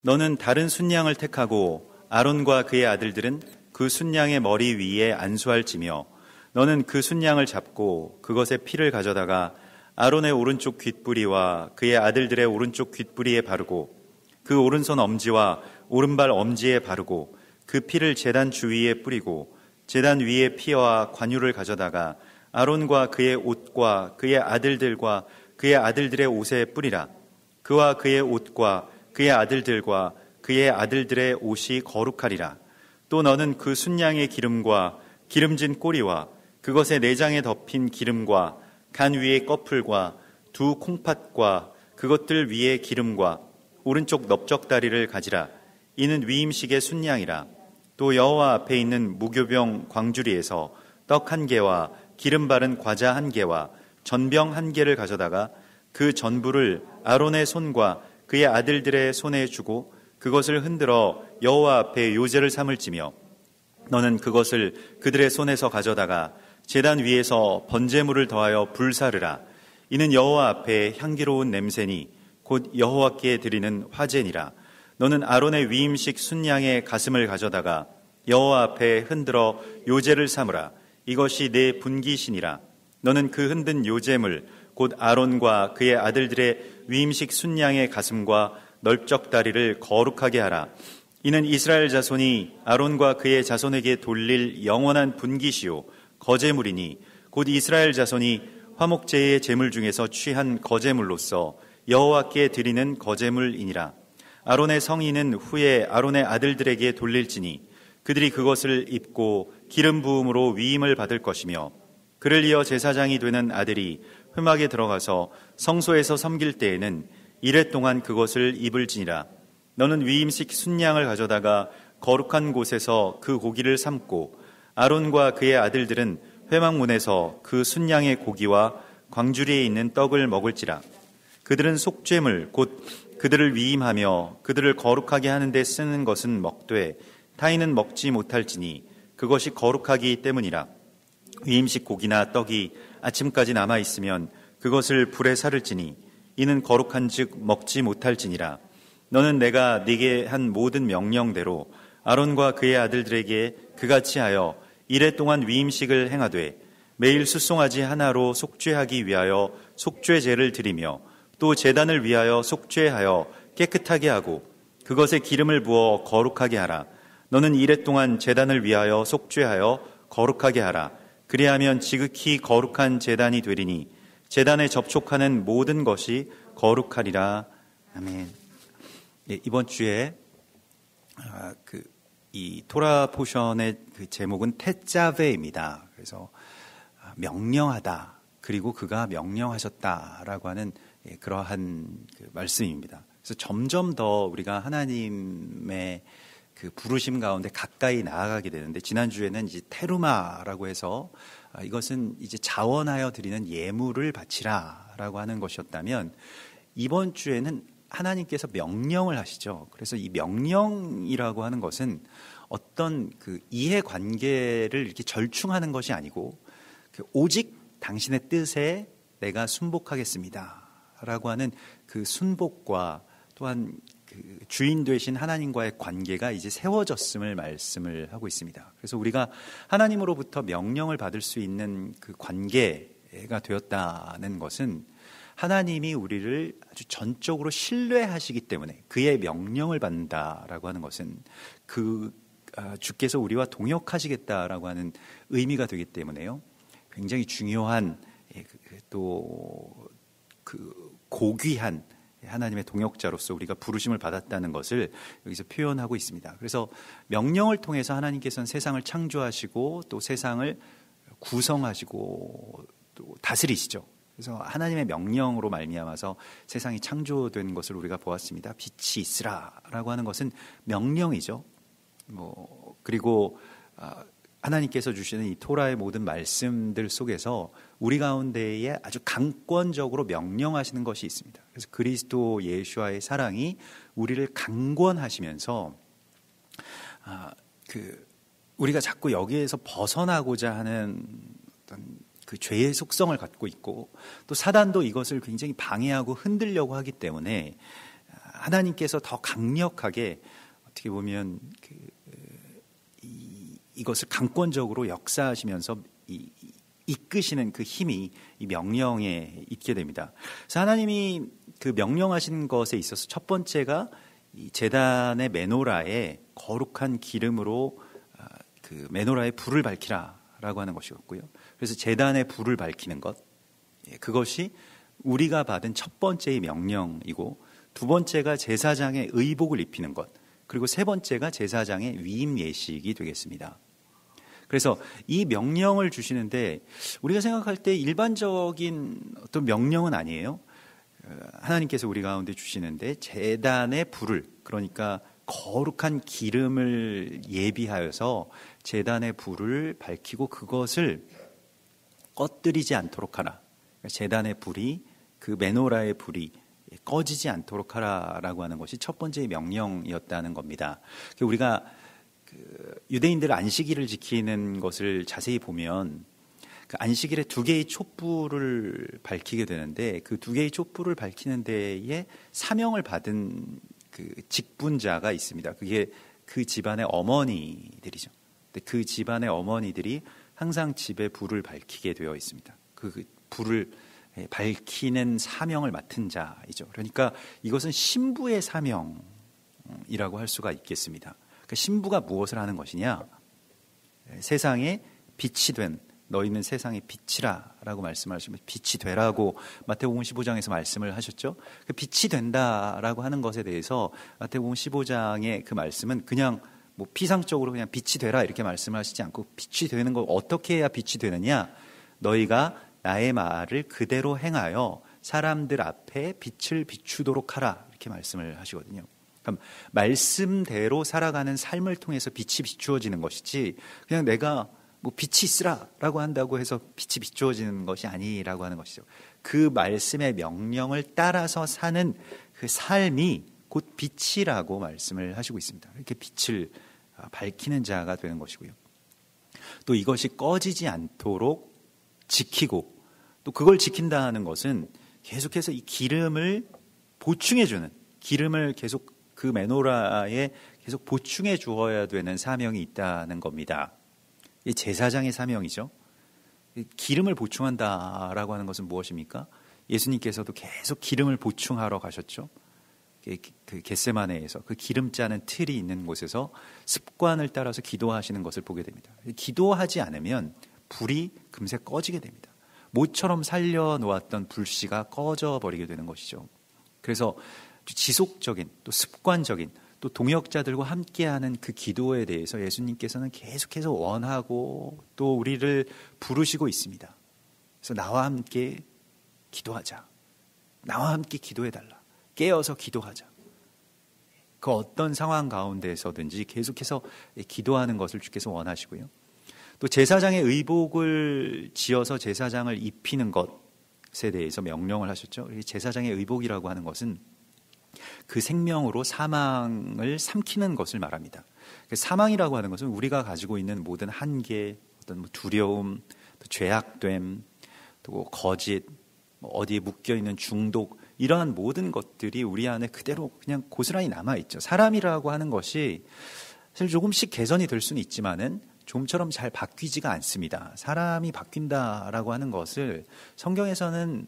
너는 다른 순양을 택하고 아론과 그의 아들들은 그 순양의 머리 위에 안수할지며 너는 그 순양을 잡고 그것의 피를 가져다가 아론의 오른쪽 귓뿌리와 그의 아들들의 오른쪽 귓뿌리에 바르고 그 오른손 엄지와 오른발 엄지에 바르고 그 피를 제단 주위에 뿌리고 제단 위에 피와 관유를 가져다가 아론과 그의 옷과 그의 아들들과 그의 아들들의 옷에 뿌리라. 그와 그의 옷과 그의 아들들과 그의 아들들의 옷이 거룩하리라. 또 너는 그 순양의 기름과 기름진 꼬리와 그것의 내장에 덮인 기름과 간 위의 꺼풀과 두 콩팥과 그것들 위에 기름과 오른쪽 넓적다리를 가지라. 이는 위임식의 순양이라. 또 여호와 앞에 있는 무교병 광주리에서 떡 한 개와 기름 바른 과자 한 개와 전병 한 개를 가져다가 그 전부를 아론의 손과 그의 아들들의 손에 주고 그것을 흔들어 여호와 앞에 요제를 삼을지며 너는 그것을 그들의 손에서 가져다가 제단 위에서 번제물을 더하여 불사르라. 이는 여호와 앞에 향기로운 냄새니 곧 여호와께 드리는 화제니라. 너는 아론의 위임식 순양의 가슴을 가져다가 여호와 앞에 흔들어 요제를 삼으라. 이것이 내 분기신이라. 너는 그 흔든 요제물 곧 아론과 그의 아들들의 위임식 순양의 가슴과 넓적다리를 거룩하게 하라. 이는 이스라엘 자손이 아론과 그의 자손에게 돌릴 영원한 분기시요 거제물이니 곧 이스라엘 자손이 화목제의 제물 중에서 취한 거제물로서 여호와께 드리는 거제물이니라. 아론의 성인은 후에 아론의 아들들에게 돌릴지니 그들이 그것을 입고 기름 부음으로 위임을 받을 것이며 그를 이어 제사장이 되는 아들이 회막에 들어가서 성소에서 섬길 때에는 이레 동안 그것을 입을지니라. 너는 위임식 순양을 가져다가 거룩한 곳에서 그 고기를 삶고 아론과 그의 아들들은 회막문에서 그 순양의 고기와 광주리에 있는 떡을 먹을지라. 그들은 속죄물 곧 그들을 위임하며 그들을 거룩하게 하는 데 쓰는 것은 먹되 타인은 먹지 못할지니 그것이 거룩하기 때문이라. 위임식 고기나 떡이 아침까지 남아 있으면 그것을 불에 사를지니 이는 거룩한즉 먹지 못할지니라. 너는 내가 네게 한 모든 명령대로 아론과 그의 아들들에게 그같이 하여 이레 동안 위임식을 행하되 매일 숫송아지 하나로 속죄하기 위하여 속죄제를 드리며 또 제단을 위하여 속죄하여 깨끗하게 하고 그것에 기름을 부어 거룩하게 하라. 너는 이레 동안 제단을 위하여 속죄하여 거룩하게 하라. 그리하면 지극히 거룩한 제단이 되리니 제단에 접촉하는 모든 것이 거룩하리라. 아멘. 예, 이번 주에 이 토라 포션의 그 제목은 테짜베입니다. 그래서 명령하다 그리고 그가 명령하셨다라고 하는 그러한 그 말씀입니다. 그래서 점점 더 우리가 하나님의 그 부르심 가운데 가까이 나아가게 되는데 지난주에는 이제 테루마라고 해서 이것은 이제 자원하여 드리는 예물을 바치라라고 하는 것이었다면 이번 주에는 하나님께서 명령을 하시죠. 그래서 이 명령이라고 하는 것은 어떤 그 이해관계를 이렇게 절충하는 것이 아니고 오직 당신의 뜻에 내가 순복하겠습니다라고 하는 그 순복과 또한 그 주인 되신 하나님과의 관계가 이제 세워졌음을 말씀을 하고 있습니다. 그래서 우리가 하나님으로부터 명령을 받을 수 있는 그 관계가 되었다는 것은 하나님이 우리를 아주 전적으로 신뢰하시기 때문에 그의 명령을 받는다라고 하는 것은 주께서 우리와 동역하시겠다라고 하는 의미가 되기 때문에요. 굉장히 중요한 또 그 고귀한 하나님의 동역자로서 우리가 부르심을 받았다는 것을 여기서 표현하고 있습니다. 그래서 명령을 통해서 하나님께서는 세상을 창조하시고 또 세상을 구성하시고 또 다스리시죠. 그래서 하나님의 명령으로 말미암아서 세상이 창조된 것을 우리가 보았습니다. 빛이 있으라라고 하는 것은 명령이죠. 그리고 하나님께서 주시는 이 토라의 모든 말씀들 속에서 우리 가운데에 아주 강권적으로 명령하시는 것이 있습니다. 그래서 그리스도 예수와의 사랑이 우리를 강권하시면서 우리가 자꾸 여기에서 벗어나고자 하는 어떤 그 죄의 속성을 갖고 있고 또 사단도 이것을 굉장히 방해하고 흔들려고 하기 때문에 하나님께서 더 강력하게 어떻게 보면 이것을 강권적으로 역사하시면서 이끄시는 그 힘이 이 명령에 있게 됩니다. 그래서 하나님이 그 명령하신 것에 있어서 첫 번째가 이 제단의 메노라에 거룩한 기름으로 그 메노라에 불을 밝히라라고 하는 것이었고요. 그래서 제단에 불을 밝히는 것, 그것이 우리가 받은 첫 번째의 명령이고, 두 번째가 제사장의 의복을 입히는 것, 그리고 세 번째가 제사장의 위임 예식이 되겠습니다. 그래서 이 명령을 주시는데 우리가 생각할 때 일반적인 어떤 명령은 아니에요. 하나님께서 우리 가운데 주시는데 제단의 불을, 그러니까 거룩한 기름을 예비하여서 제단의 불을 밝히고 그것을 꺼뜨리지 않도록 하라. 제단의 불이, 그 메노라의 불이 꺼지지 않도록 하라라고 하는 것이 첫 번째 명령이었다는 겁니다. 우리가 유대인들 안식일을 지키는 것을 자세히 보면 그 안식일에 두 개의 촛불을 밝히게 되는데, 그 두 개의 촛불을 밝히는 데에 사명을 받은 그 직분자가 있습니다. 그게 그 집안의 어머니들이죠. 근데 그 집안의 어머니들이 항상 집에 불을 밝히게 되어 있습니다. 그 불을 밝히는 사명을 맡은 자이죠. 그러니까 이것은 신부의 사명이라고 할 수가 있겠습니다. 그러니까 신부가 무엇을 하는 것이냐? 세상에 빛이 된, 너희는 세상의 빛이라 라고 말씀하시면 빛이 되라고 마태복음 15장에서 말씀을 하셨죠. 빛이 된다라고 하는 것에 대해서 마태복음 15장의 그 말씀은 그냥 뭐 피상적으로 그냥 빛이 되라 이렇게 말씀을 하시지 않고, 빛이 되는 걸 어떻게 해야 빛이 되느냐? 너희가 나의 말을 그대로 행하여 사람들 앞에 빛을 비추도록 하라 이렇게 말씀을 하시거든요. 그럼 말씀대로 살아가는 삶을 통해서 빛이 비추어지는 것이지, 그냥 내가 뭐 빛이 있으라라고 한다고 해서 빛이 비추어지는 것이 아니라고 하는 것이죠. 그 말씀의 명령을 따라서 사는 그 삶이 곧 빛이라고 말씀을 하시고 있습니다. 이렇게 빛을 밝히는 자가 되는 것이고요. 또 이것이 꺼지지 않도록 지키고, 또 그걸 지킨다는 것은 계속해서 이 기름을 보충해주는, 기름을 계속 그 메노라에 계속 보충해 주어야 되는 사명이 있다는 겁니다. 이 제사장의 사명이죠. 기름을 보충한다라고 하는 것은 무엇입니까? 예수님께서도 계속 기름을 보충하러 가셨죠. 그 겟세마네에서 그 기름 짜는 틀이 있는 곳에서 습관을 따라서 기도하시는 것을 보게 됩니다. 기도하지 않으면 불이 금세 꺼지게 됩니다. 모처럼 살려놓았던 불씨가 꺼져버리게 되는 것이죠. 그래서 지속적인, 또 습관적인, 또 동역자들과 함께하는 그 기도에 대해서 예수님께서는 계속해서 원하고 또 우리를 부르시고 있습니다. 그래서 나와 함께 기도하자. 나와 함께 기도해달라. 깨어서 기도하자. 그 어떤 상황 가운데에서든지 계속해서 기도하는 것을 주께서 원하시고요. 또 제사장의 의복을 지어서 제사장을 입히는 것에 대해서 명령을 하셨죠. 제사장의 의복이라고 하는 것은 그 생명으로 사망을 삼키는 것을 말합니다. 사망이라고 하는 것은 우리가 가지고 있는 모든 한계, 어떤 두려움, 또 죄악됨, 또 거짓, 어디에 묶여있는 중독, 이러한 모든 것들이 우리 안에 그대로 그냥 고스란히 남아있죠. 사람이라고 하는 것이 사실 조금씩 개선이 될 수는 있지만은 좀처럼 잘 바뀌지가 않습니다. 사람이 바뀐다라고 하는 것을 성경에서는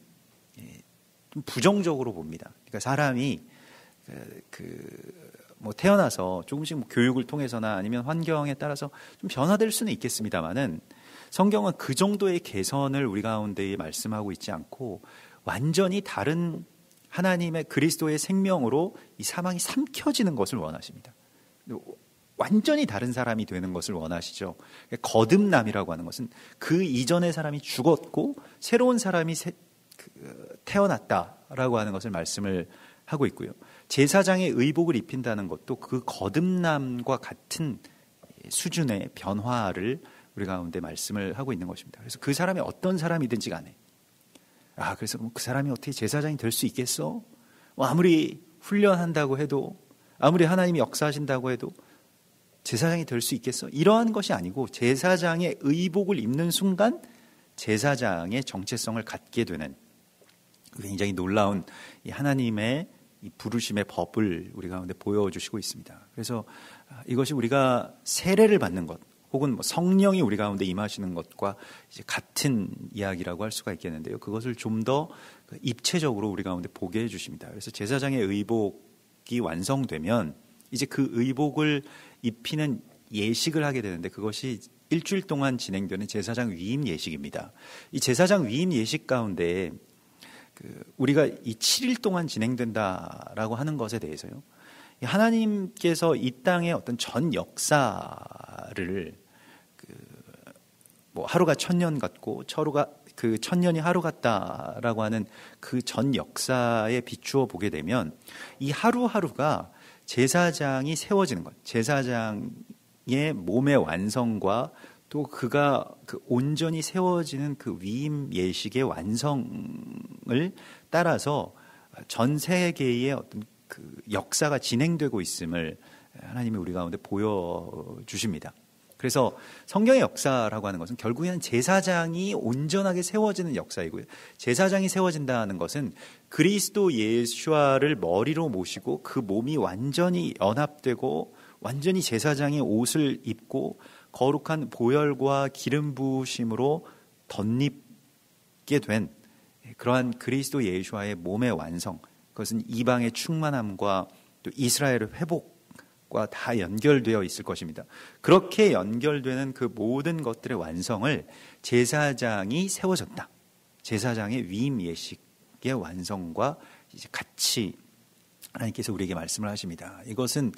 좀 부정적으로 봅니다. 그러니까 사람이 뭐 태어나서 조금씩 뭐 교육을 통해서나 아니면 환경에 따라서 좀 변화될 수는 있겠습니다만은 성경은 그 정도의 개선을 우리 가운데 말씀하고 있지 않고 완전히 다른 하나님의 그리스도의 생명으로 이 사망이 삼켜지는 것을 원하십니다. 완전히 다른 사람이 되는 것을 원하시죠. 거듭남이라고 하는 것은 그 이전의 사람이 죽었고 새로운 사람이 태어났다라고 하는 것을 말씀을 하고 있고요. 제사장의 의복을 입힌다는 것도 그 거듭남과 같은 수준의 변화를 우리 가운데 말씀을 하고 있는 것입니다. 그래서 그 사람이 어떤 사람이든지 간에, 그래서 그 사람이 어떻게 제사장이 될 수 있겠어? 아무리 훈련한다고 해도, 아무리 하나님이 역사하신다고 해도 제사장이 될 수 있겠어? 이러한 것이 아니고 제사장의 의복을 입는 순간 제사장의 정체성을 갖게 되는 굉장히 놀라운 이 하나님의 이 부르심의 법을 우리 가운데 보여주시고 있습니다. 그래서 이것이 우리가 세례를 받는 것 혹은 성령이 우리 가운데 임하시는 것과 이제 같은 이야기라고 할 수가 있겠는데요. 그것을 좀 더 입체적으로 우리 가운데 보게 해주십니다. 그래서 제사장의 의복이 완성되면 이제 그 의복을 입히는 예식을 하게 되는데 그것이 일주일 동안 진행되는 제사장 위임 예식입니다. 이 제사장 위임 예식 가운데 우리가 이 7일 동안 진행된다라고 하는 것에 대해서요. 하나님께서 이 땅의 어떤 전 역사를 하루가 천년 같고 그 천년이 하루 같다라고 하는 그 전 역사에 비추어 보게 되면 이 하루하루가 제사장이 세워지는 것, 제사장의 몸의 완성과 또 그가 온전히 세워지는 그 위임 예식의 완성을 따라서 전 세계의 어떤 그 역사가 진행되고 있음을 하나님이 우리 가운데 보여주십니다. 그래서 성경의 역사라고 하는 것은 결국에는 제사장이 온전하게 세워지는 역사이고요. 제사장이 세워진다는 것은 그리스도 예수와를 머리로 모시고 그 몸이 완전히 연합되고 완전히 제사장의 옷을 입고 거룩한 보혈과 기름 부으심으로 덧입게 된 그러한 그리스도 예수와의 몸의 완성, 그것은 이방의 충만함과 또 이스라엘의 회복과 다 연결되어 있을 것입니다. 그렇게 연결되는 그 모든 것들의 완성을 제사장이 세워졌다. 제사장의 위임 예식의 완성과 이제 같이 하나님께서 우리에게 말씀을 하십니다. 이것은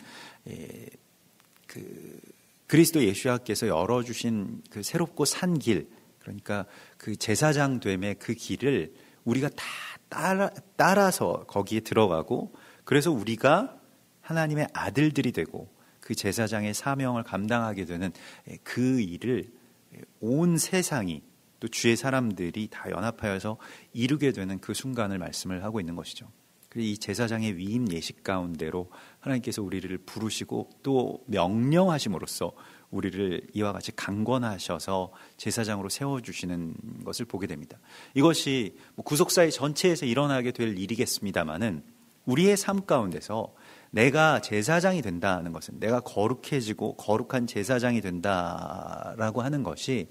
그리스도 예수께서 열어주신 그 새롭고 산 길, 그러니까 그 제사장됨의 그 길을 우리가 다 따라서 거기에 들어가고, 그래서 우리가 하나님의 아들들이 되고 그 제사장의 사명을 감당하게 되는 그 일을 온 세상이 또 주의 사람들이 다 연합하여서 이루게 되는 그 순간을 말씀을 하고 있는 것이죠. 이 제사장의 위임 예식 가운데로 하나님께서 우리를 부르시고 또 명령하심으로써 우리를 이와 같이 강권하셔서 제사장으로 세워주시는 것을 보게 됩니다. 이것이 구속사의 전체에서 일어나게 될 일이겠습니다마는 우리의 삶 가운데서 내가 제사장이 된다는 것은, 내가 거룩해지고 거룩한 제사장이 된다라고 하는 것이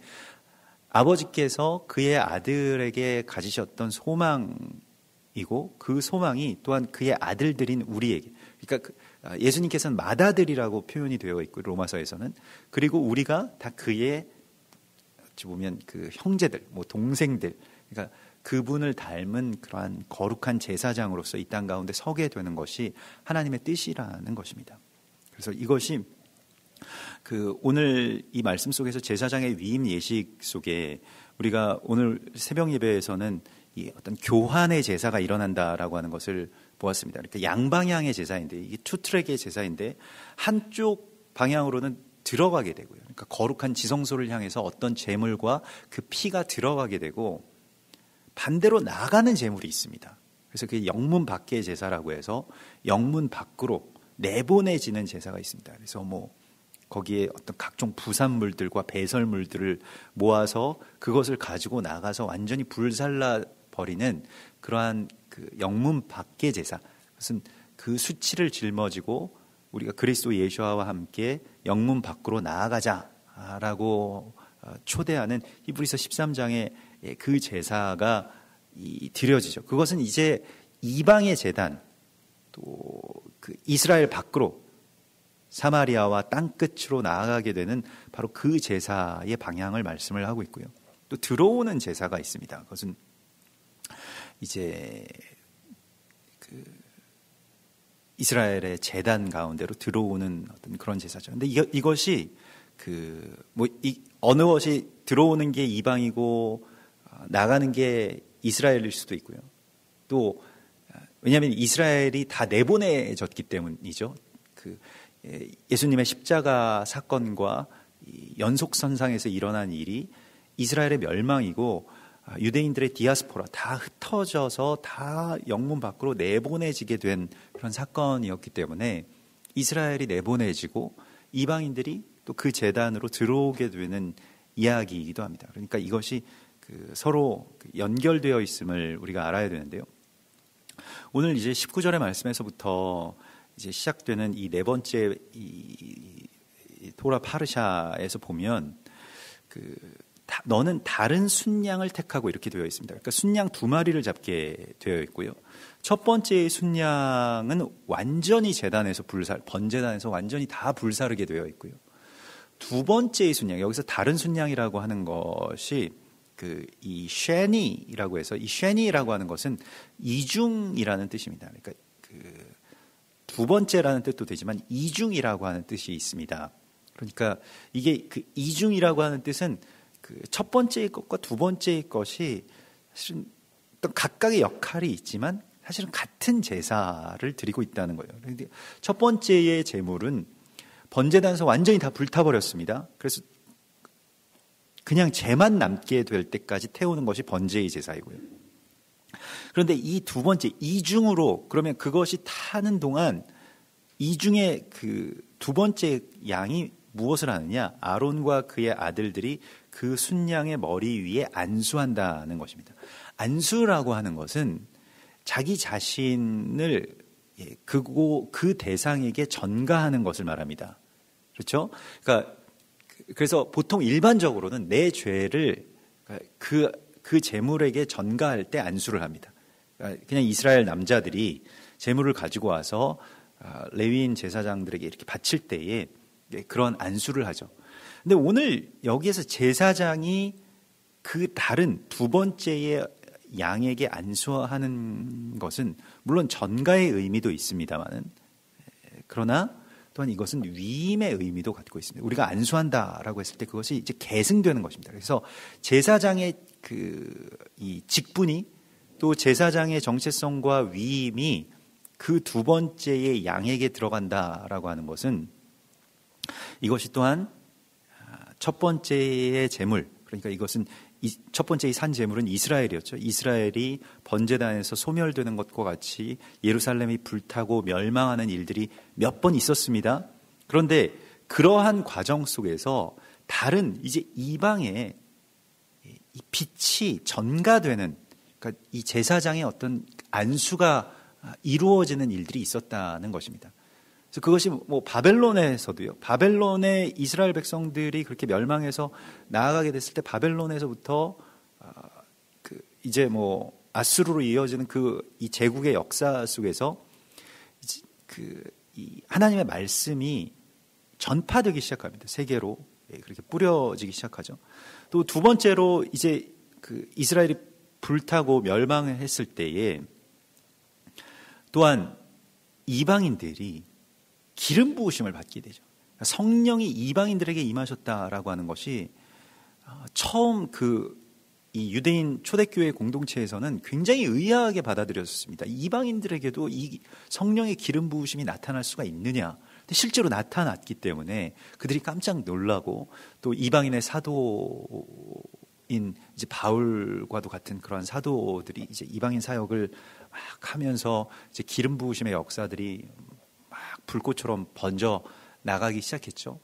아버지께서 그의 아들에게 가지셨던 소망이고, 그 소망이 또한 그의 아들들인 우리에게, 그러니까 예수님께서는 맏아들이라고 표현이 되어 있고 로마서에서는, 그리고 우리가 다 그의 어찌 보면 그 형제들, 동생들, 그러니까 그분을 닮은 그러한 거룩한 제사장으로서 이 땅 가운데 서게 되는 것이 하나님의 뜻이라는 것입니다. 그래서 이것이 오늘 이 말씀 속에서 제사장의 위임 예식 속에 우리가 오늘 새벽 예배에서는 이 어떤 교환의 제사가 일어난다라고 하는 것을 보았습니다. 그러니까 양방향의 제사인데, 이게 투트랙의 제사인데 한쪽 방향으로는 들어가게 되고요. 그러니까 거룩한 지성소를 향해서 어떤 제물과 그 피가 들어가게 되고, 반대로 나가는 제물이 있습니다. 그래서 그게 영문 밖의 제사라고 해서 영문 밖으로 내보내지는 제사가 있습니다. 그래서 거기에 어떤 각종 부산물들과 배설물들을 모아서 그것을 가지고 나가서 완전히 불살라 버리는 그러한 그 영문 밖의 제사, 그것은 그 수치를 짊어지고 우리가 그리스도 예수와 함께 영문 밖으로 나아가자라고 초대하는 히브리서 13장의 그 제사가 드려지죠. 그것은 이제 이방의 제단, 또 그 이스라엘 밖으로 사마리아와 땅끝으로 나아가게 되는 바로 그 제사의 방향을 말씀을 하고 있고요. 또 들어오는 제사가 있습니다. 그것은 이제 이스라엘의 제단 가운데로 들어오는 어떤 그런 제사죠. 근데 이것이 어느 것이 들어오는 게 이방이고 나가는 게 이스라엘일 수도 있고요. 또 왜냐하면 이스라엘이 다 내보내졌기 때문이죠. 예수님의 십자가 사건과 연속선상에서 일어난 일이 이스라엘의 멸망이고 유대인들의 디아스포라, 다 흩어져서 다 영문 밖으로 내보내지게 된 그런 사건이었기 때문에 이스라엘이 내보내지고 이방인들이 또 그 제단으로 들어오게 되는 이야기이기도 합니다. 그러니까 이것이 서로 연결되어 있음을 우리가 알아야 되는데요. 오늘 이제 19절의 말씀에서부터 이제 시작되는 이 네 번째 이 토라 파르샤에서 보면 너는 다른 순양을 택하고 이렇게 되어 있습니다. 그러니까 순양 2마리를 잡게 되어 있고요. 첫 번째의 순양은 완전히 제단에서 번제단에서 완전히 다 불사르게 되어 있고요. 두 번째의 순양, 여기서 다른 순양이라고 하는 것이 이 쉐니라고 해서, 이 쉐니라고 하는 것은 이중이라는 뜻입니다. 그러니까 두 번째라는 뜻도 되지만 이중이라고 하는 뜻이 있습니다. 그러니까 이게 이중이라고 하는 뜻은 첫 번째의 것과 두 번째의 것이 사실은 어떤 각각의 역할이 있지만 사실은 같은 제사를 드리고 있다는 거예요. 그런데 첫 번째의 제물은 번제단에서 완전히 다 불타버렸습니다. 그래서 그냥 재만 남게 될 때까지 태우는 것이 번제의 제사이고요. 그런데 이 두 번째 이중으로, 그러면 그것이 타는 동안 이중의 두 번째 양이 무엇을 하느냐? 아론과 그의 아들들이 그 순양의 머리 위에 안수한다는 것입니다. 안수라고 하는 것은 자기 자신을 그 대상에게 전가하는 것을 말합니다. 그렇죠? 그러니까 그래서 보통 일반적으로는 내 죄를 그 제물에게 전가할 때 안수를 합니다. 그냥 이스라엘 남자들이 제물을 가지고 와서 레위인 제사장들에게 이렇게 바칠 때에 그런 안수를 하죠. 근데 오늘 여기에서 제사장이 그 다른 두 번째의 양에게 안수하는 것은 물론 전가의 의미도 있습니다만은, 그러나 또한 이것은 위임의 의미도 갖고 있습니다. 우리가 안수한다라고 했을 때 그것이 이제 계승되는 것입니다. 그래서 제사장의 이 직분이, 또 제사장의 정체성과 위임이 그 두 번째의 양에게 들어간다라고 하는 것은, 이것이 또한 첫 번째의 제물, 그러니까 이것은 첫 번째의 산 제물은 이스라엘이었죠. 이스라엘이 번제단에서 소멸되는 것과 같이 예루살렘이 불타고 멸망하는 일들이 몇 번 있었습니다. 그런데 그러한 과정 속에서 다른 이제 이방의 이 빛이 전가되는, 그러니까 이 제사장의 어떤 안수가 이루어지는 일들이 있었다는 것입니다. 그래서 그것이 바벨론에서도요. 바벨론의 이스라엘 백성들이 그렇게 멸망해서 나아가게 됐을 때 바벨론에서부터 이제 아수르로 이어지는 이 제국의 역사 속에서 이 하나님의 말씀이 전파되기 시작합니다. 세계로 그렇게 뿌려지기 시작하죠. 또 두 번째로 이제 이스라엘이 불타고 멸망했을 때에 또한 이방인들이 기름 부으심을 받게 되죠. 성령이 이방인들에게 임하셨다라고 하는 것이 처음 이 유대인 초대교회 공동체에서는 굉장히 의아하게 받아들였습니다. 이방인들에게도 이 성령의 기름 부으심이 나타날 수가 있느냐? 근데 실제로 나타났기 때문에 그들이 깜짝 놀라고, 또 이방인의 사도인 이제 바울과도 같은 그러한 사도들이 이제 이방인 사역을 막 하면서 이제 기름 부으심의 역사들이 막 불꽃처럼 번져 나가기 시작했죠.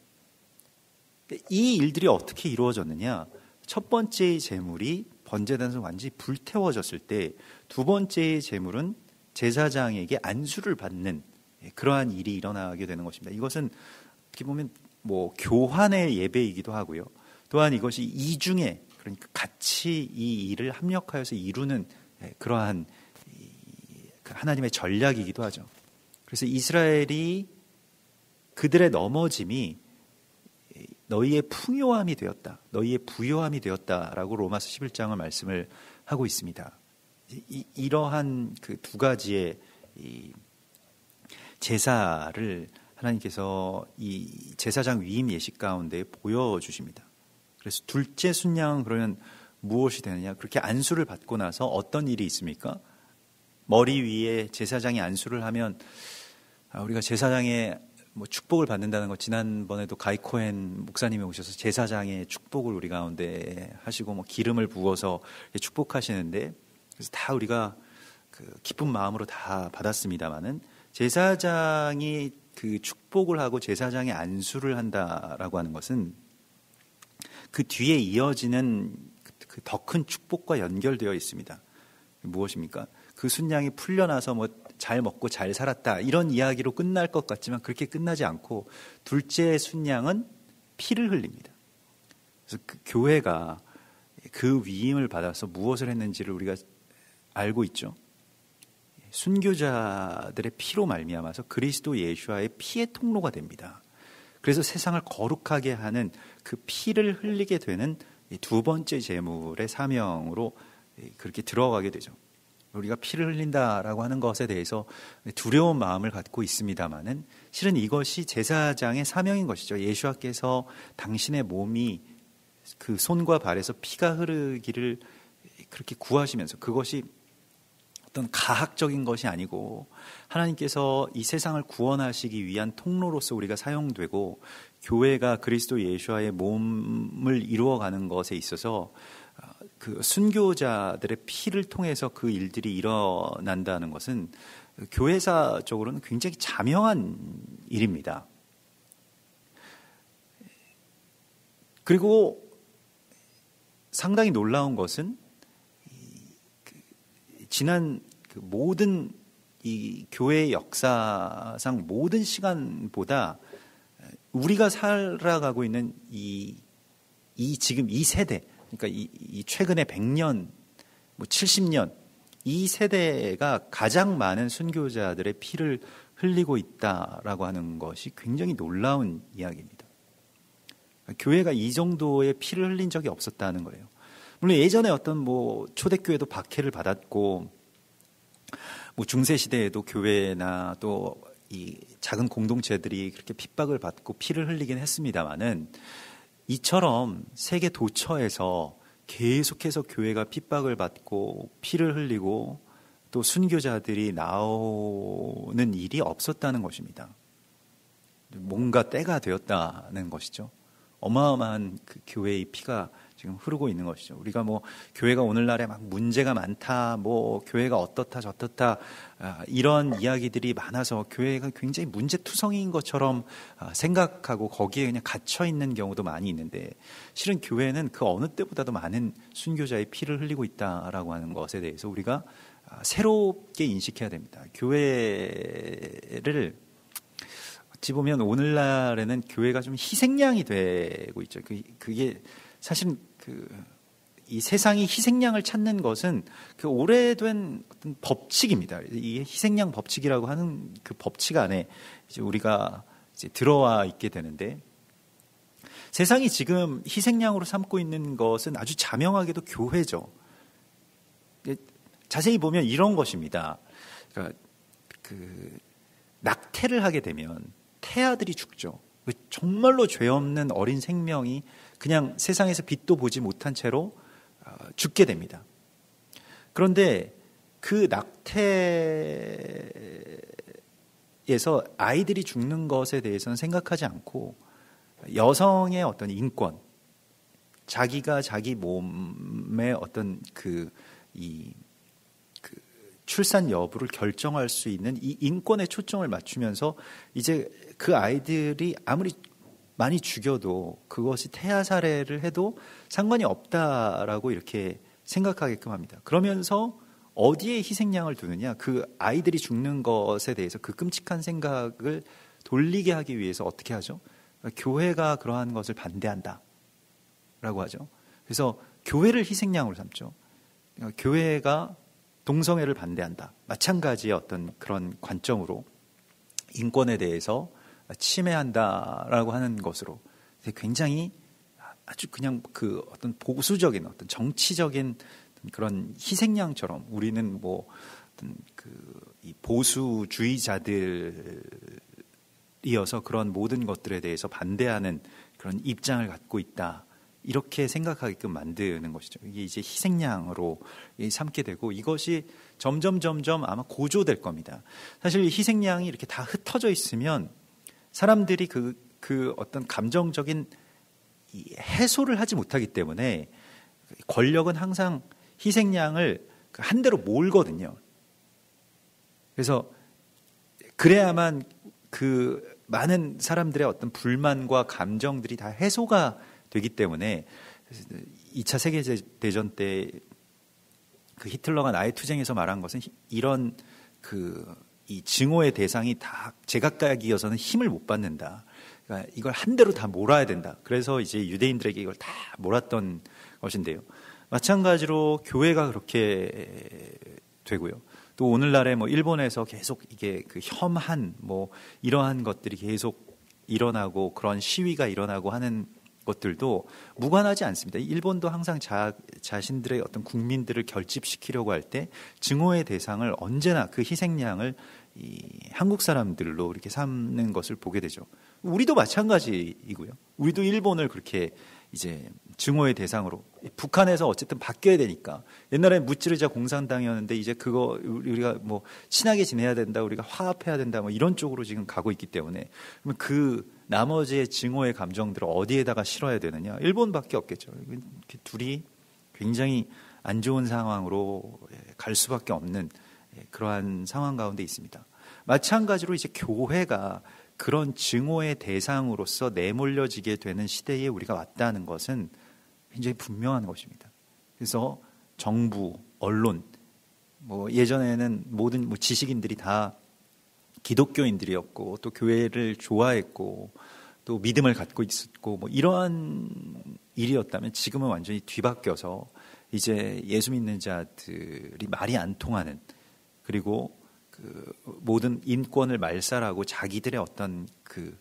이 일들이 어떻게 이루어졌느냐? 첫 번째의 제물이 번제단에서 완전히 불태워졌을 때, 두 번째의 제물은 제사장에게 안수를 받는 그러한 일이 일어나게 되는 것입니다. 이것은 어떻게 보면 교환의 예배이기도 하고요. 또한 이것이 이중에, 그러니까 같이 이 일을 합력하여서 이루는 그러한 하나님의 전략이기도 하죠. 그래서 이스라엘이 그들의 넘어짐이 너희의 풍요함이 되었다, 너희의 부요함이 되었다라고 로마서 11장을 말씀을 하고 있습니다. 이러한 두 가지의 이 제사를 하나님께서 이 제사장 위임 예식 가운데 보여주십니다. 그래서 둘째 순양은 그러면 무엇이 되느냐? 그렇게 안수를 받고 나서 어떤 일이 있습니까? 머리 위에 제사장이 안수를 하면 우리가 제사장의 축복을 받는다는 것, 지난번에도 가이 코헨 목사님이 오셔서 제사장의 축복을 우리 가운데 하시고 기름을 부어서 축복하시는데, 그래서 다 우리가 기쁜 마음으로 다 받았습니다마는, 제사장이 축복을 하고 제사장의 안수를 한다라고 하는 것은 그 뒤에 이어지는 더 큰 축복과 연결되어 있습니다. 무엇입니까? 그 순양이 풀려나서 뭐 잘 먹고 잘 살았다 이런 이야기로 끝날 것 같지만 그렇게 끝나지 않고 둘째 순양은 피를 흘립니다. 그래서 그 교회가 그 위임을 받아서 무엇을 했는지를 우리가 알고 있죠. 순교자들의 피로 말미암아서 그리스도 예수와의 피의 통로가 됩니다. 그래서 세상을 거룩하게 하는 그 피를 흘리게 되는 두 번째 제물의 사명으로 그렇게 들어가게 되죠. 우리가 피를 흘린다라고 하는 것에 대해서 두려운 마음을 갖고 있습니다마는 실은 이것이 제사장의 사명인 것이죠. 예수와께서 당신의 몸이 그 손과 발에서 피가 흐르기를 그렇게 구하시면서 그것이 어떤 가학적인 것이 아니고 하나님께서 이 세상을 구원하시기 위한 통로로서 우리가 사용되고 교회가 그리스도 예수와의 몸을 이루어가는 것에 있어서 그 순교자들의 피를 통해서 그 일들이 일어난다는 것은 교회사적으로는 굉장히 자명한 일입니다. 그리고 상당히 놀라운 것은 지난 모든 이 교회의 역사상 모든 시간보다 우리가 살아가고 있는 지금 이 세대, 그러니까 이 최근에 100년, 뭐 70년 이 세대가 가장 많은 순교자들의 피를 흘리고 있다라고 하는 것이 굉장히 놀라운 이야기입니다. 교회가 이 정도의 피를 흘린 적이 없었다는 거예요. 물론 예전에 어떤 뭐 초대교회도 박해를 받았고, 뭐 중세 시대에도 교회나 또 이 작은 공동체들이 그렇게 핍박을 받고 피를 흘리긴 했습니다만은 이처럼 세계 도처에서 계속해서 교회가 핍박을 받고 피를 흘리고 또 순교자들이 나오는 일이 없었다는 것입니다. 뭔가 때가 되었다는 것이죠. 어마어마한 그 교회의 피가 지금 흐르고 있는 것이죠. 우리가 뭐 교회가 오늘날에 막 문제가 많다, 뭐 교회가 어떻다 저떻다 이런 이야기들이 많아서 교회가 굉장히 문제투성이인 것처럼 생각하고 거기에 그냥 갇혀 있는 경우도 많이 있는데 실은 교회는 그 어느 때보다도 많은 순교자의 피를 흘리고 있다라고 하는 것에 대해서 우리가 새롭게 인식해야 됩니다. 교회를 어찌 보면 오늘날에는 교회가 좀 희생양이 되고 있죠. 그게 사실은 이 세상이 희생양을 찾는 것은 그 오래된 어떤 법칙입니다. 이 희생양 법칙이라고 하는 그 법칙 안에 이제 우리가 이제 들어와 있게 되는데 세상이 지금 희생양으로 삼고 있는 것은 아주 자명하게도 교회죠. 자세히 보면 이런 것입니다. 그러니까 낙태를 하게 되면 태아들이 죽죠. 정말로 죄 없는 어린 생명이 그냥 세상에서 빛도 보지 못한 채로 죽게 됩니다. 그런데 그 낙태에서 아이들이 죽는 것에 대해서는 생각하지 않고 여성의 어떤 인권, 자기가 자기 몸의 어떤 출산 여부를 결정할 수 있는 이 인권에 초점을 맞추면서 이제 그 아이들이 아무리 많이 죽여도 그것이 태아 살해를 해도 상관이 없다라고 이렇게 생각하게끔 합니다. 그러면서 어디에 희생양을 두느냐? 그 아이들이 죽는 것에 대해서 그 끔찍한 생각을 돌리게 하기 위해서 어떻게 하죠? 교회가 그러한 것을 반대한다라고 하죠. 그래서 교회를 희생양으로 삼죠. 교회가 동성애를 반대한다. 마찬가지의 어떤 그런 관점으로 인권에 대해서 침해한다라고 하는 것으로 굉장히 아주 그냥 그 어떤 보수적인 어떤 정치적인 그런 희생양처럼 우리는 뭐 어떤 이 보수주의자들이어서 그런 모든 것들에 대해서 반대하는 그런 입장을 갖고 있다. 이렇게 생각하게끔 만드는 것이죠. 이게 이제 희생양으로 삼게 되고 이것이 점점 아마 고조될 겁니다. 사실 희생양이 이렇게 다 흩어져 있으면 사람들이 그 어떤 감정적인 해소를 하지 못하기 때문에 권력은 항상 희생양을 한 대로 몰거든요. 그래서 그래야만 그 많은 사람들의 어떤 불만과 감정들이 다 해소가 되기 때문에 2차 세계대전 때 그 히틀러가 나의 투쟁에서 말한 것은 이런 이 증오의 대상이 다 제각각이어서는 힘을 못 받는다. 그러니까 이걸 한 대로 다 몰아야 된다. 그래서 이제 유대인들에게 이걸 다 몰았던 것인데요. 마찬가지로 교회가 그렇게 되고요. 또 오늘날에 뭐 일본에서 계속 이게 그 혐한 뭐 이러한 것들이 계속 일어나고 그런 시위가 일어나고 하는 것들도 무관하지 않습니다. 일본도 항상 자신들의 어떤 국민들을 결집시키려고 할 때 증오의 대상을 언제나 그 희생양을 이 한국 사람들로 이렇게 삼는 것을 보게 되죠. 우리도 마찬가지이고요. 우리도 일본을 그렇게 이제 증오의 대상으로, 북한에서 어쨌든 바뀌어야 되니까, 옛날에 무찌르자 공산당이었는데 이제 그거 우리가 뭐 친하게 지내야 된다, 우리가 화합해야 된다, 뭐 이런 쪽으로 지금 가고 있기 때문에, 그러면 그 나머지의 증오의 감정들을 어디에다가 실어야 되느냐? 일본밖에 없겠죠. 둘이 굉장히 안 좋은 상황으로 갈 수밖에 없는 그러한 상황 가운데 있습니다. 마찬가지로 이제 교회가 그런 증오의 대상으로서 내몰려지게 되는 시대에 우리가 왔다는 것은 굉장히 분명한 것입니다. 그래서 정부, 언론, 뭐 예전에는 모든 뭐 지식인들이 다 기독교인들이었고 또 교회를 좋아했고 또 믿음을 갖고 있었고 뭐 이러한 일이었다면 지금은 완전히 뒤바뀌어서 이제 예수 믿는 자들이 말이 안 통하는, 그리고 그 모든 인권을 말살하고 자기들의 어떤 그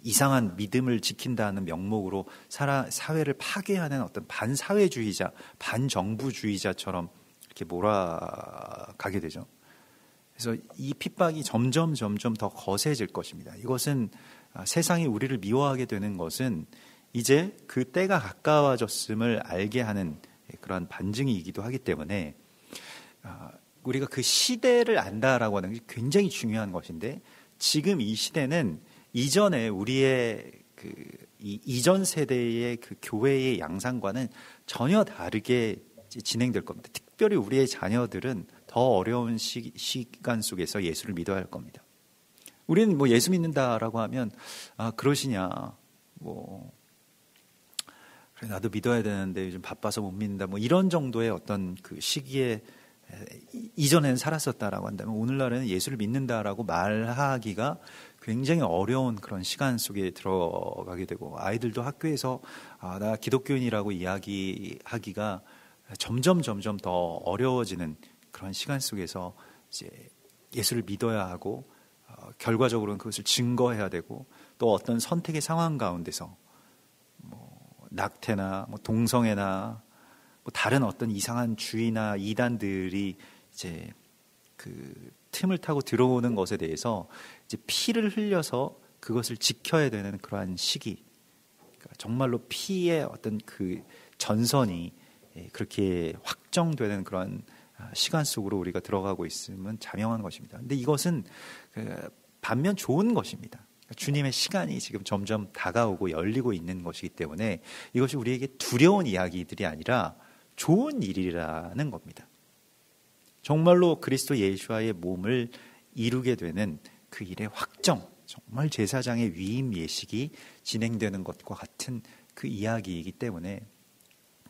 이상한 믿음을 지킨다는 명목으로 사회를 파괴하는 어떤 반사회주의자, 반정부주의자처럼 이렇게 몰아가게 되죠. 그래서 이 핍박이 점점 더 거세질 것입니다. 이것은 세상이 우리를 미워하게 되는 것은 이제 그 때가 가까워졌음을 알게 하는 그러한 반증이기도 하기 때문에 우리가 그 시대를 안다라고 하는 게 굉장히 중요한 것인데, 지금 이 시대는 이전에 우리의 이 이전 세대의 그 교회의 양상과는 전혀 다르게 진행될 겁니다. 특별히 우리의 자녀들은 더 어려운 시간 속에서 예수를 믿어야 할 겁니다. 우리는 뭐 예수 믿는다라고 하면 그러시냐, 뭐 그래 나도 믿어야 되는데 요즘 바빠서 못 믿는다, 뭐 이런 정도의 어떤 그 시기에 이전에는 살았었다라고 한다면 오늘날에는 예수를 믿는다라고 말하기가 굉장히 어려운 그런 시간 속에 들어가게 되고, 아이들도 학교에서 나 기독교인이라고 이야기하기가 점점 더 어려워지는 그런 시간 속에서 이제 예수를 믿어야 하고 결과적으로는 그것을 증거해야 되고, 또 어떤 선택의 상황 가운데서 뭐 낙태나 뭐 동성애나 뭐 다른 어떤 이상한 주의나 이단들이 이제 그 틈을 타고 들어오는 것에 대해서 이제 피를 흘려서 그것을 지켜야 되는 그러한 시기, 그러니까 정말로 피의 어떤 그 전선이 그렇게 확정되는 그런 시간 속으로 우리가 들어가고 있으면 자명한 것입니다. 근데 이것은 반면 좋은 것입니다. 주님의 시간이 지금 점점 다가오고 열리고 있는 것이기 때문에 이것이 우리에게 두려운 이야기들이 아니라 좋은 일이라는 겁니다. 정말로 그리스도 예수와의 몸을 이루게 되는 그 일의 확정, 정말 제사장의 위임 예식이 진행되는 것과 같은 그 이야기이기 때문에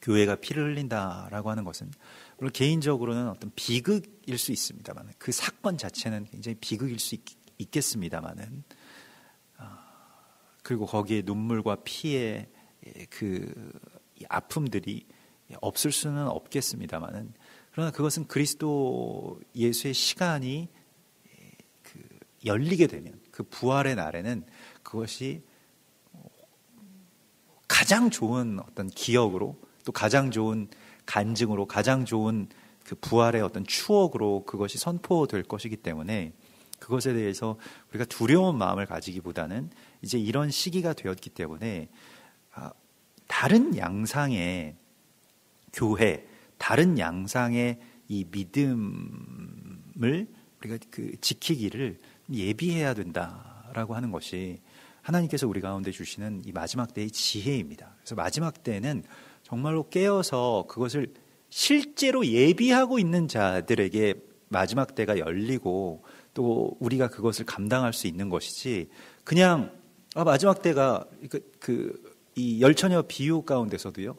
교회가 피를 흘린다라고 하는 것은 물론 개인적으로는 어떤 비극일 수 있습니다만, 그 사건 자체는 굉장히 비극일 수 있겠습니다만은, 그리고 거기에 눈물과 피의 그 아픔들이 없을 수는 없겠습니다만은, 그러나 그것은 그리스도 예수의 시간이 그 열리게 되면, 그 부활의 날에는 그것이 가장 좋은 어떤 기억으로, 또 가장 좋은 간증으로, 가장 좋은 그 부활의 어떤 추억으로 그것이 선포될 것이기 때문에, 그것에 대해서 우리가 두려운 마음을 가지기보다는 이제 이런 시기가 되었기 때문에 다른 양상의 교회, 다른 양상의 이 믿음을 우리가 그 지키기를 예비해야 된다라고 하는 것이 하나님께서 우리 가운데 주시는 이 마지막 때의 지혜입니다. 그래서 마지막 때는 정말로 깨어서 그것을 실제로 예비하고 있는 자들에게 마지막 때가 열리고 또 우리가 그것을 감당할 수 있는 것이지, 그냥 마지막 때가 이 열처녀 비유 가운데서도요,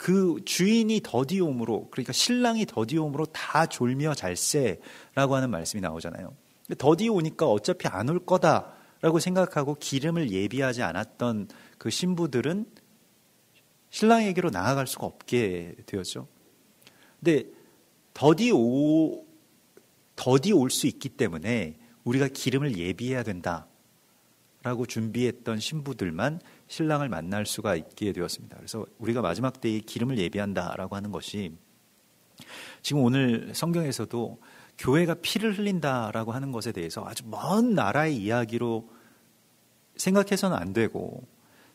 그 주인이 더디옴으로, 그러니까 신랑이 더디옴으로 다 졸며 잘세라고 하는 말씀이 나오잖아요. 더디 오니까 어차피 안 올 거다라고 생각하고 기름을 예비하지 않았던 그 신부들은 신랑에게로 나아갈 수가 없게 되었죠. 근데 더디 올 수 있기 때문에 우리가 기름을 예비해야 된다라고 준비했던 신부들만 신랑을 만날 수가 있게 되었습니다. 그래서 우리가 마지막 때에 기름을 예비한다라고 하는 것이 지금 오늘 성경에서도 교회가 피를 흘린다라고 하는 것에 대해서 아주 먼 나라의 이야기로 생각해서는 안 되고,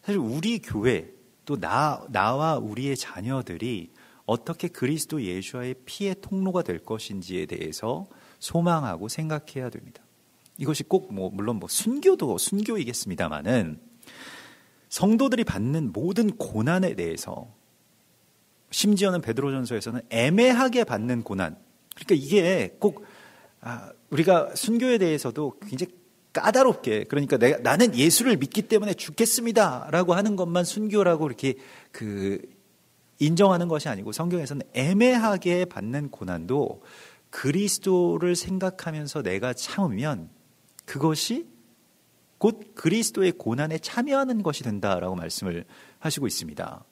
사실 우리 교회 또 나와 우리의 자녀들이 어떻게 그리스도 예수와의 피의 통로가 될 것인지에 대해서 소망하고 생각해야 됩니다. 이것이 꼭 물론 순교도 순교이겠습니다만은 성도들이 받는 모든 고난에 대해서, 심지어는 베드로전서에서는 애매하게 받는 고난, 그러니까 이게 꼭 우리가 순교에 대해서도 굉장히 까다롭게, 그러니까 나는 예수를 믿기 때문에 죽겠습니다라고 하는 것만 순교라고 이렇게 인정하는 것이 아니고, 성경에서는 애매하게 받는 고난도 그리스도를 생각하면서 내가 참으면 그것이 곧 그리스도의 고난에 참여하는 것이 된다라고 말씀을 하시고 있습니다.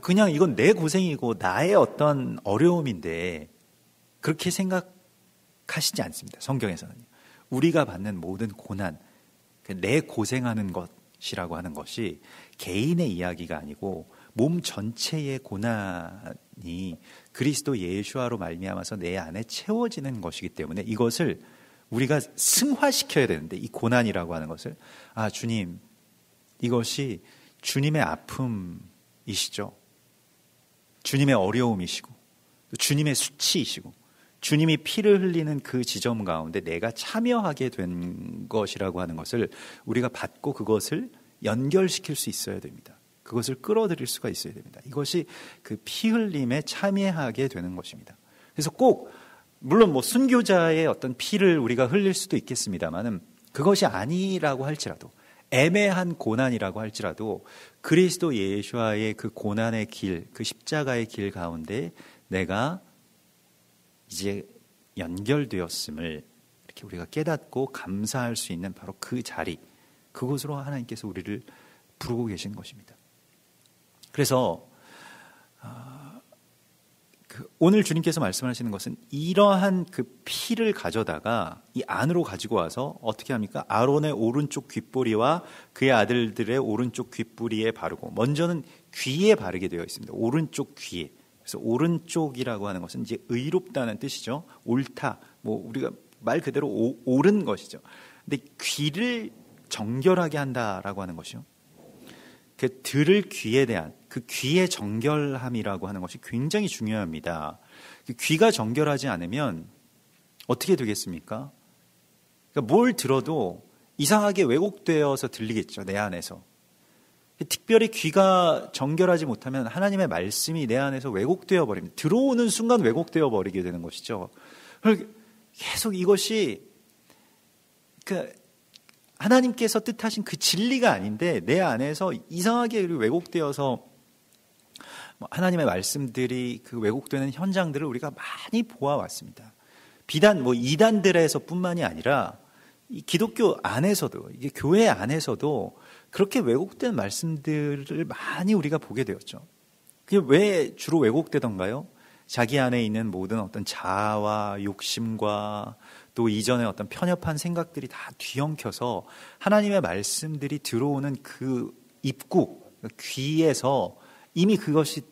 그냥 이건 내 고생이고 나의 어떤 어려움인데 그렇게 생각하시지 않습니다. 성경에서는 우리가 받는 모든 고난, 내 고생하는 것이라고 하는 것이 개인의 이야기가 아니고 몸 전체의 고난이 그리스도 예수와로 말미암아서 내 안에 채워지는 것이기 때문에 이것을 우리가 승화시켜야 되는데, 이 고난이라고 하는 것을 주님, 이것이 주님의 아픔이시죠. 주님의 어려움이시고 주님의 수치이시고 주님이 피를 흘리는 그 지점 가운데 내가 참여하게 된 것이라고 하는 것을 우리가 받고 그것을 연결시킬 수 있어야 됩니다. 그것을 끌어들일 수가 있어야 됩니다. 이것이 그 피 흘림에 참여하게 되는 것입니다. 그래서 꼭 물론 순교자의 어떤 피를 우리가 흘릴 수도 있겠습니다만은 그것이 아니라고 할지라도, 애매한 고난이라고 할지라도 그리스도 예수와의 그 고난의 길, 그 십자가의 길 가운데 내가 이제 연결되었음을 이렇게 우리가 깨닫고 감사할 수 있는 바로 그 자리, 그곳으로 하나님께서 우리를 부르고 계신 것입니다. 그래서 오늘 주님께서 말씀하시는 것은 이러한 그 피를 가져다가 이 안으로 가지고 와서 어떻게 합니까? 아론의 오른쪽 귓보리와 그의 아들들의 오른쪽 귓보리에 바르고, 먼저는 귀에 바르게 되어 있습니다. 오른쪽 귀에. 그래서 오른쪽이라고 하는 것은 이제 의롭다는 뜻이죠. 옳다. 우리가 말 그대로 옳은 것이죠. 근데 귀를 정결하게 한다라고 하는 것이요. 그 들을 귀에 대한 그 귀의 정결함이라고 하는 것이 굉장히 중요합니다. 귀가 정결하지 않으면 어떻게 되겠습니까? 그러니까 뭘 들어도 이상하게 왜곡되어서 들리겠죠, 내 안에서. 특별히 귀가 정결하지 못하면 하나님의 말씀이 내 안에서 왜곡되어 버립니다. 들어오는 순간 왜곡되어 버리게 되는 것이죠. 계속 이것이 하나님께서 뜻하신 그 진리가 아닌데 내 안에서 이상하게 왜곡되어서 하나님의 말씀들이 그 왜곡되는 현장들을 우리가 많이 보아왔습니다. 비단 이단들에서뿐만이 아니라 이 기독교 안에서도, 이게 교회 안에서도 그렇게 왜곡된 말씀들을 많이 우리가 보게 되었죠. 그게 왜 주로 왜곡되던가요? 자기 안에 있는 모든 어떤 자아와 욕심과 또 이전의 어떤 편협한 생각들이 다 뒤엉켜서 하나님의 말씀들이 들어오는 그 입구, 귀에서 이미 그것이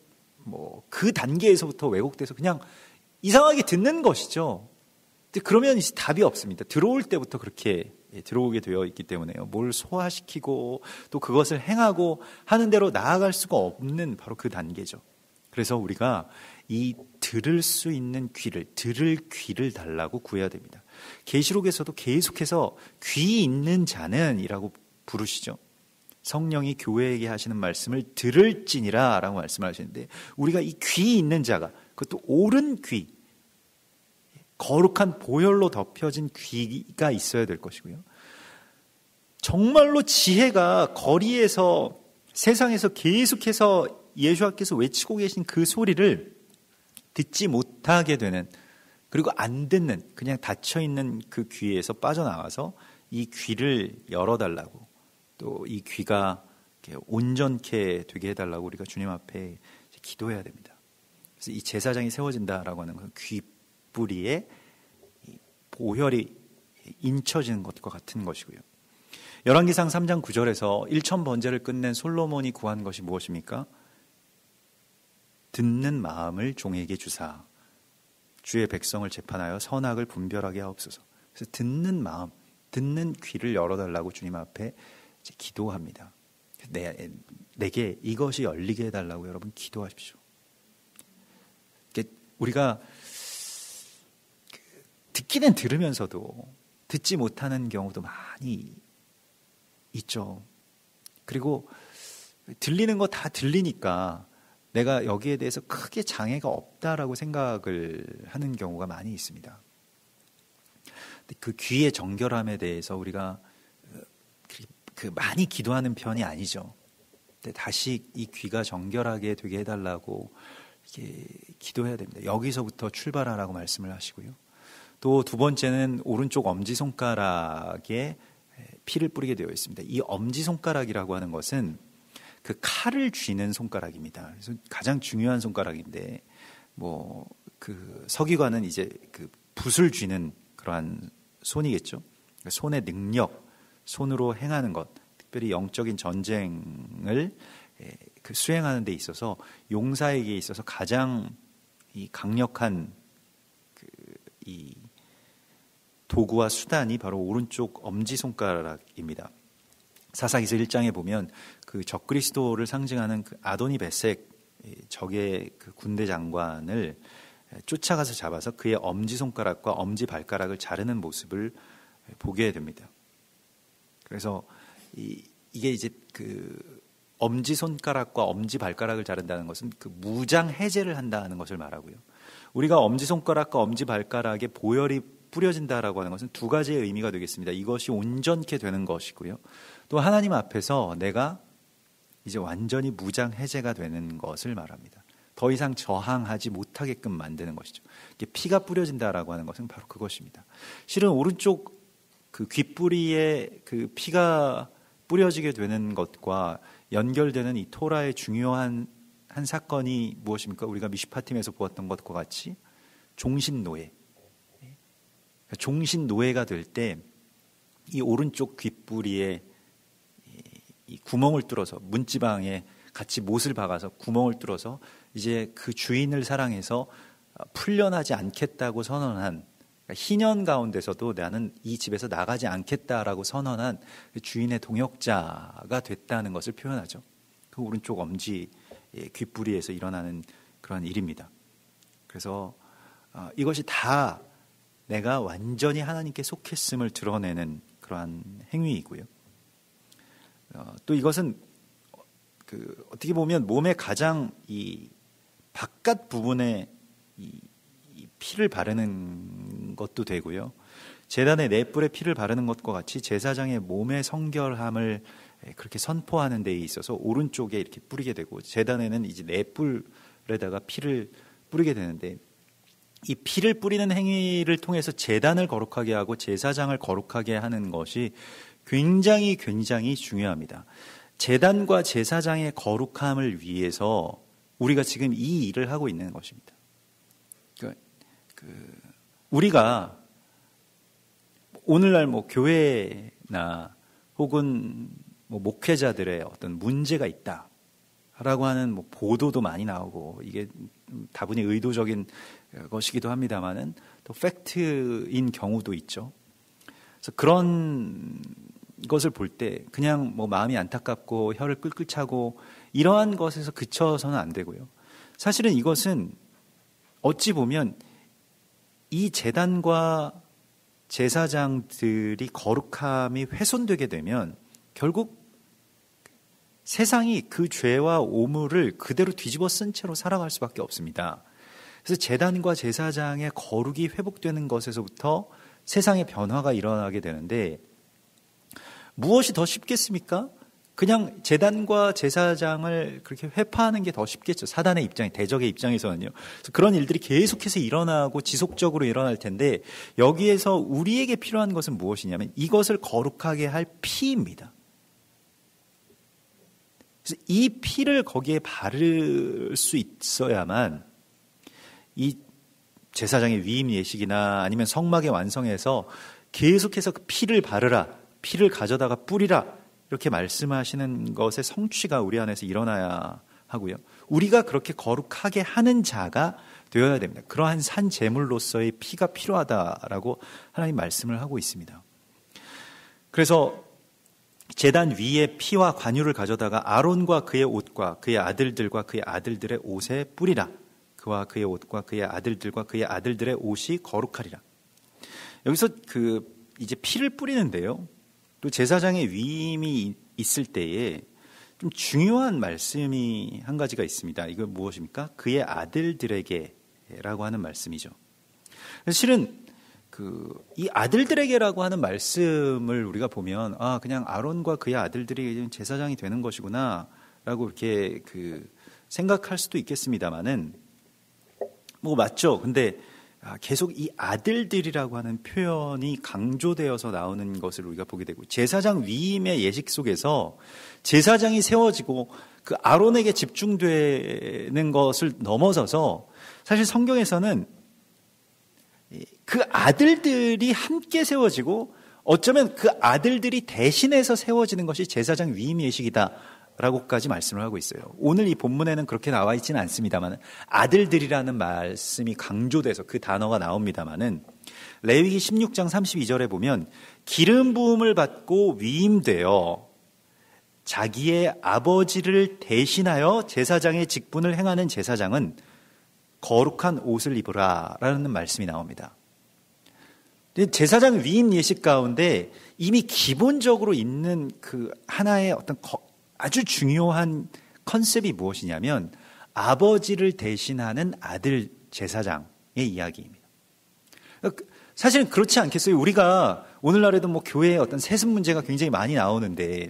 그 단계에서부터 왜곡돼서 그냥 이상하게 듣는 것이죠. 그러면 이제 답이 없습니다. 들어올 때부터 그렇게 들어오게 되어 있기 때문에요. 뭘 소화시키고 또 그것을 행하고 하는 대로 나아갈 수가 없는 바로 그 단계죠. 그래서 우리가 이 들을 수 있는 귀를, 들을 귀를 달라고 구해야 됩니다. 계시록에서도 계속해서 귀 있는 자는 이라고 부르시죠. 성령이 교회에게 하시는 말씀을 들을지니라 라고 말씀하시는데, 우리가 이 귀 있는 자가, 그것도 옳은 귀, 거룩한 보혈로 덮여진 귀가 있어야 될 것이고요. 정말로 지혜가 거리에서 세상에서 계속해서 예수님께서 외치고 계신 그 소리를 듣지 못하게 되는, 그리고 안 듣는, 그냥 닫혀있는 그 귀에서 빠져나와서 이 귀를 열어달라고, 또 이 귀가 온전케 되게 해달라고 우리가 주님 앞에 기도해야 됩니다. 그래서 이 제사장이 세워진다라고 하는 건 귀뿌리에 보혈이 인쳐지는 것과 같은 것이고요. 열왕기상 3장 9절에서 1000번제를 끝낸 솔로몬이 구한 것이 무엇입니까? 듣는 마음을 종에게 주사 주의 백성을 재판하여 선악을 분별하게 하옵소서. 그래서 듣는 마음, 듣는 귀를 열어달라고 주님 앞에 이제 기도합니다. 내게 이것이 열리게 해달라고 여러분 기도하십시오. 우리가 듣기는 들으면서도 듣지 못하는 경우도 많이 있죠. 그리고 들리는 거 다 들리니까 내가 여기에 대해서 크게 장애가 없다라고 생각을 하는 경우가 많이 있습니다. 그 귀의 정결함에 대해서 우리가 많이 기도하는 편이 아니죠. 다시 이 귀가 정결하게 되게 해달라고 이렇게 기도해야 됩니다. 여기서부터 출발하라고 말씀을 하시고요. 또 두 번째는 오른쪽 엄지손가락에 피를 뿌리게 되어 있습니다. 이 엄지손가락이라고 하는 것은 그 칼을 쥐는 손가락입니다. 그래서 가장 중요한 손가락인데, 그 서기관은 이제 그 붓을 쥐는 그러한 손이겠죠. 손의 능력, 손으로 행하는 것, 특별히 영적인 전쟁을 수행하는 데 있어서 용사에게 있어서 가장 이 강력한 이 도구와 수단이 바로 오른쪽 엄지손가락입니다. 사사기서 1장에 보면 그 적그리스도를 상징하는 그 아도니 베색 적의 그 군대 장관을 쫓아가서 잡아서 그의 엄지손가락과 엄지발가락을 자르는 모습을 보게 됩니다. 그래서 이게 이제 그 엄지손가락과 엄지발가락을 자른다는 것은 그 무장 해제를 한다는 것을 말하고요. 우리가 엄지손가락과 엄지발가락에 보혈이 뿌려진다라고 하는 것은 두 가지의 의미가 되겠습니다. 이것이 온전케 되는 것이고요. 또 하나님 앞에서 내가 이제 완전히 무장 해제가 되는 것을 말합니다. 더 이상 저항하지 못하게끔 만드는 것이죠. 피가 뿌려진다라고 하는 것은 바로 그것입니다. 실은 오른쪽 그 귓뿌리에 그 피가 뿌려지게 되는 것과 연결되는 이 토라의 중요한 한 사건이 무엇입니까? 우리가 미시파팀에서 보았던 것과 같이 종신노예. 종신노예가 될 때 이 오른쪽 귓뿌리에 이 구멍을 뚫어서 문지방에 같이 못을 박아서 구멍을 뚫어서 이제 그 주인을 사랑해서 풀려나지 않겠다고 선언한, 희년 가운데서도 나는 이 집에서 나가지 않겠다라고 선언한 주인의 동역자가 됐다는 것을 표현하죠. 그 오른쪽 엄지 귓뿌리에서 일어나는 그런 일입니다. 그래서 이것이 다 내가 완전히 하나님께 속했음을 드러내는 그러한 행위이고요. 또 이것은 어떻게 보면 몸의 가장 이 바깥 부분에 이 피를 바르는 것도 되고요. 제단의 넷불에 피를 바르는 것과 같이 제사장의 몸의 성결함을 그렇게 선포하는 데 있어서 오른쪽에 이렇게 뿌리게 되고, 제단에는 이제 넷불에다가 피를 뿌리게 되는데, 이 피를 뿌리는 행위를 통해서 제단을 거룩하게 하고 제사장을 거룩하게 하는 것이 굉장히 중요합니다. 제단과 제사장의 거룩함을 위해서 우리가 지금 이 일을 하고 있는 것입니다. 우리가 오늘날 교회나 혹은 목회자들의 어떤 문제가 있다라고 하는 보도도 많이 나오고, 이게 다분히 의도적인 것이기도 합니다만은 또 팩트인 경우도 있죠. 그래서 그런 것을 볼 때 그냥 마음이 안타깝고 혀를 끌끌 차고 이러한 것에서 그쳐서는 안 되고요. 사실은 이것은 어찌 보면 이 제단과 제사장들이 거룩함이 훼손되게 되면 결국 세상이 그 죄와 오물을 그대로 뒤집어 쓴 채로 살아갈 수밖에 없습니다. 그래서 제단과 제사장의 거룩이 회복되는 것에서부터 세상의 변화가 일어나게 되는데, 무엇이 더 쉽겠습니까? 그냥 제단과 제사장을 그렇게 회파하는 게 더 쉽겠죠. 사단의 입장에, 대적의 입장에서는요. 그래서 그런 일들이 계속해서 일어나고 지속적으로 일어날 텐데 여기에서 우리에게 필요한 것은 무엇이냐면 이것을 거룩하게 할 피입니다. 그래서 이 피를 거기에 바를 수 있어야만 이 제사장의 위임 예식이나 아니면 성막의 완성에서 계속해서 그 피를 바르라, 피를 가져다가 뿌리라 이렇게 말씀하시는 것의 성취가 우리 안에서 일어나야 하고요. 우리가 그렇게 거룩하게 하는 자가 되어야 됩니다. 그러한 산 제물로서의 피가 필요하다라고 하나님 말씀을 하고 있습니다. 그래서 제단 위에 피와 관유를 가져다가 아론과 그의 옷과 그의 아들들과 그의 아들들의 옷에 뿌리라. 그와 그의 옷과 그의 아들들과 그의 아들들의 옷이 거룩하리라. 여기서 이제 피를 뿌리는데요. 또 제사장의 위임이 있을 때에 좀 중요한 말씀이 한 가지가 있습니다. 이거 무엇입니까? 그의 아들들에게라고 하는 말씀이죠. 실은 이 아들들에게라고 하는 말씀을 우리가 보면 그냥 아론과 그의 아들들이 제사장이 되는 것이구나라고 이렇게 생각할 수도 있겠습니다만은 뭐 맞죠. 근데 계속 이 아들들이라고 하는 표현이 강조되어서 나오는 것을 우리가 보게 되고 제사장 위임의 예식 속에서 제사장이 세워지고 그 아론에게 집중되는 것을 넘어서서 사실 성경에서는 그 아들들이 함께 세워지고 어쩌면 그 아들들이 대신해서 세워지는 것이 제사장 위임 예식이다 라고까지 말씀을 하고 있어요. 오늘 이 본문에는 그렇게 나와 있지는 않습니다만 아들들이라는 말씀이 강조돼서 그 단어가 나옵니다마는 레위기 16장 32절에 보면 기름 부음을 받고 위임되어 자기의 아버지를 대신하여 제사장의 직분을 행하는 제사장은 거룩한 옷을 입으라 라는 말씀이 나옵니다. 제사장 위임 예식 가운데 이미 기본적으로 있는 그 하나의 어떤 아주 중요한 컨셉이 무엇이냐면 아버지를 대신하는 아들 제사장의 이야기입니다. 사실은 그렇지 않겠어요? 우리가 오늘날에도 뭐 교회의 어떤 세습 문제가 굉장히 많이 나오는데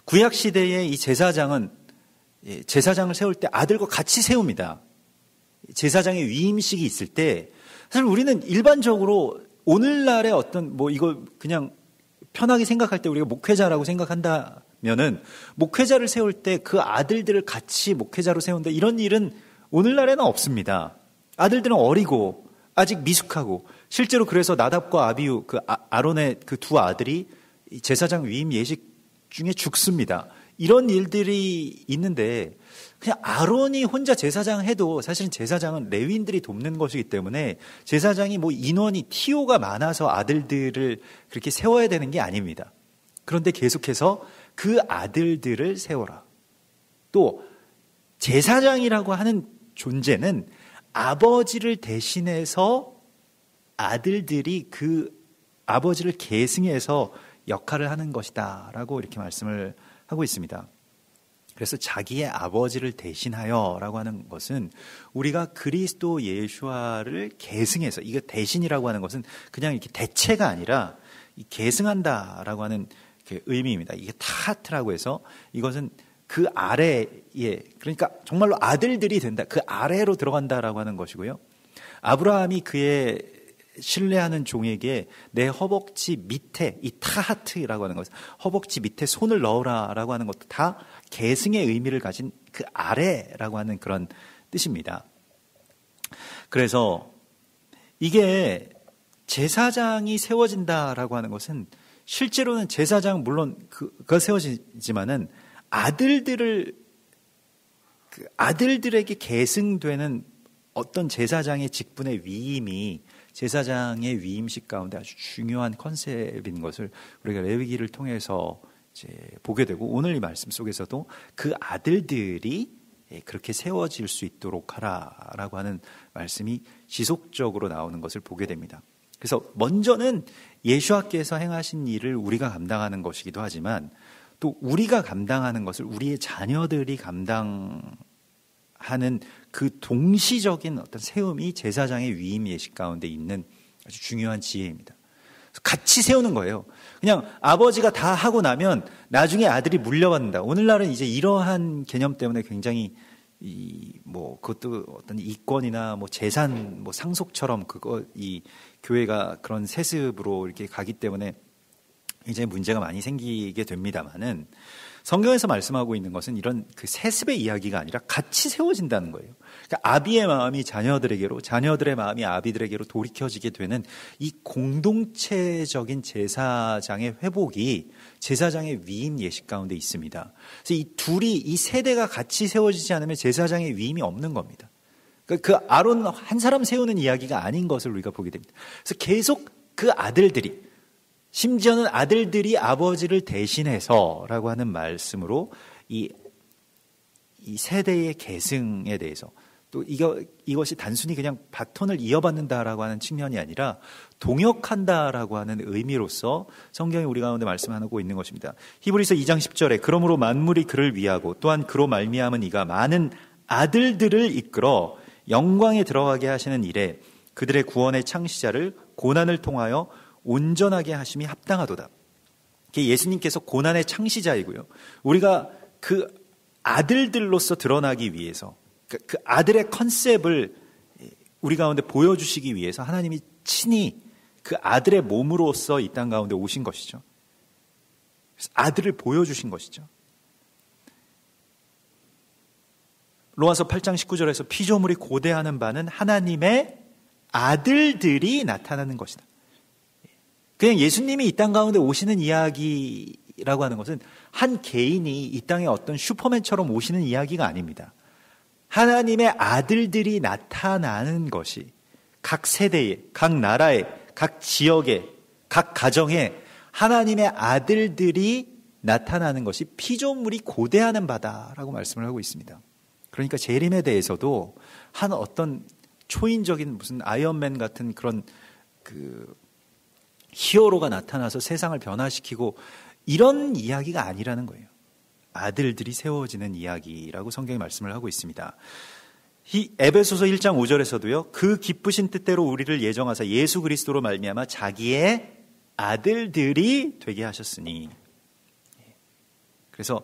구약 시대의 이 제사장은 제사장을 세울 때 아들과 같이 세웁니다. 제사장의 위임식이 있을 때 사실 우리는 일반적으로 오늘날의 어떤 뭐 이거 그냥 편하게 생각할 때 우리가 목회자라고 생각한다면은 목회자를 세울 때 그 아들들을 같이 목회자로 세운다 이런 일은 오늘날에는 없습니다. 아들들은 어리고 아직 미숙하고 실제로 그래서 나답과 아비후 그 아론의 그 두 아들이 제사장 위임 예식 중에 죽습니다. 이런 일들이 있는데 그냥 아론이 혼자 제사장 해도 사실은 제사장은 레위인들이 돕는 것이기 때문에 제사장이 뭐 인원이 티오가 많아서 아들들을 그렇게 세워야 되는 게 아닙니다. 그런데 계속해서 그 아들들을 세워라. 또 제사장이라고 하는 존재는 아버지를 대신해서 아들들이 그 아버지를 계승해서 역할을 하는 것이다 라고 이렇게 말씀을 하고 있습니다. 그래서 자기의 아버지를 대신하여 라고 하는 것은 우리가 그리스도 예수와를 계승해서 이거 대신이라고 하는 것은 그냥 이렇게 대체가 아니라 계승한다 라고 하는 의미입니다. 이게 타하트라고 해서 이것은 그 아래에 그러니까 정말로 아들들이 된다. 그 아래로 들어간다라고 하는 것이고요. 아브라함이 그의 신뢰하는 종에게 내 허벅지 밑에 이 타하트라고 하는 것, 허벅지 밑에 손을 넣으라라고 하는 것도 다 계승의 의미를 가진 그 아래라고 하는 그런 뜻입니다. 그래서 이게 제사장이 세워진다라고 하는 것은 실제로는 제사장 물론 그가 세워지지만은 아들들에게 계승되는 어떤 제사장의 직분의 위임이 제사장의 위임식 가운데 아주 중요한 컨셉인 것을 우리가 레위기를 통해서 이제 보게 되고 오늘 이 말씀 속에서도 그 아들들이 그렇게 세워질 수 있도록 하라라고 하는 말씀이 지속적으로 나오는 것을 보게 됩니다. 그래서 먼저는 예수와께서 행하신 일을 우리가 감당하는 것이기도 하지만 또 우리가 감당하는 것을 우리의 자녀들이 감당하는 그 동시적인 어떤 세움이 제사장의 위임 예식 가운데 있는 아주 중요한 지혜입니다. 같이 세우는 거예요. 그냥 아버지가 다 하고 나면 나중에 아들이 물려받는다. 오늘날은 이제 이러한 개념 때문에 굉장히 그것도 어떤 이권이나 재산, 상속처럼 이 교회가 그런 세습으로 이렇게 가기 때문에 굉장히 문제가 많이 생기게 됩니다만은 성경에서 말씀하고 있는 것은 이런 그 세습의 이야기가 아니라 같이 세워진다는 거예요. 그러니까 아비의 마음이 자녀들에게로, 자녀들의 마음이 아비들에게로 돌이켜지게 되는 이 공동체적인 제사장의 회복이 제사장의 위임 예식 가운데 있습니다. 그래서 이 세대가 같이 세워지지 않으면 제사장의 위임이 없는 겁니다. 그러니까 그 아론 한 사람 세우는 이야기가 아닌 것을 우리가 보게 됩니다. 그래서 계속 그 아들들이, 심지어는 아들들이 아버지를 대신해서라고 하는 말씀으로 이 세대의 계승에 대해서, 또 이것이 단순히 그냥 바톤을 이어받는다라고 하는 측면이 아니라 동역한다라고 하는 의미로서 성경이 우리 가운데 말씀하고 있는 것입니다. 히브리서 2장 10절에 그러므로 만물이 그를 위하고 또한 그로 말미암은 이가 많은 아들들을 이끌어 영광에 들어가게 하시는 일에 그들의 구원의 창시자를 고난을 통하여 온전하게 하심이 합당하도다. 예수님께서 고난의 창시자이고요. 우리가 그 아들들로서 드러나기 위해서, 그 아들의 컨셉을 우리 가운데 보여주시기 위해서 하나님이 친히 그 아들의 몸으로서 이 땅 가운데 오신 것이죠. 그래서 아들을 보여주신 것이죠. 로마서 8장 19절에서 피조물이 고대하는 바는 하나님의 아들들이 나타나는 것이다. 그냥 예수님이 이 땅 가운데 오시는 이야기라고 하는 것은 한 개인이 이 땅에 어떤 슈퍼맨처럼 오시는 이야기가 아닙니다. 하나님의 아들들이 나타나는 것이 각 세대에, 각 나라에, 각 지역에, 각 가정에 하나님의 아들들이 나타나는 것이 피조물이 고대하는 바다라고 말씀을 하고 있습니다. 그러니까 재림에 대해서도 한 어떤 초인적인 무슨 아이언맨 같은 그런 히어로가 나타나서 세상을 변화시키고 이런 이야기가 아니라는 거예요. 아들들이 세워지는 이야기라고 성경이 말씀을 하고 있습니다. 에베소서 1장 5절에서도요. 그 기쁘신 뜻대로 우리를 예정하사 예수 그리스도로 말미암아 자기의 아들들이 되게 하셨으니. 그래서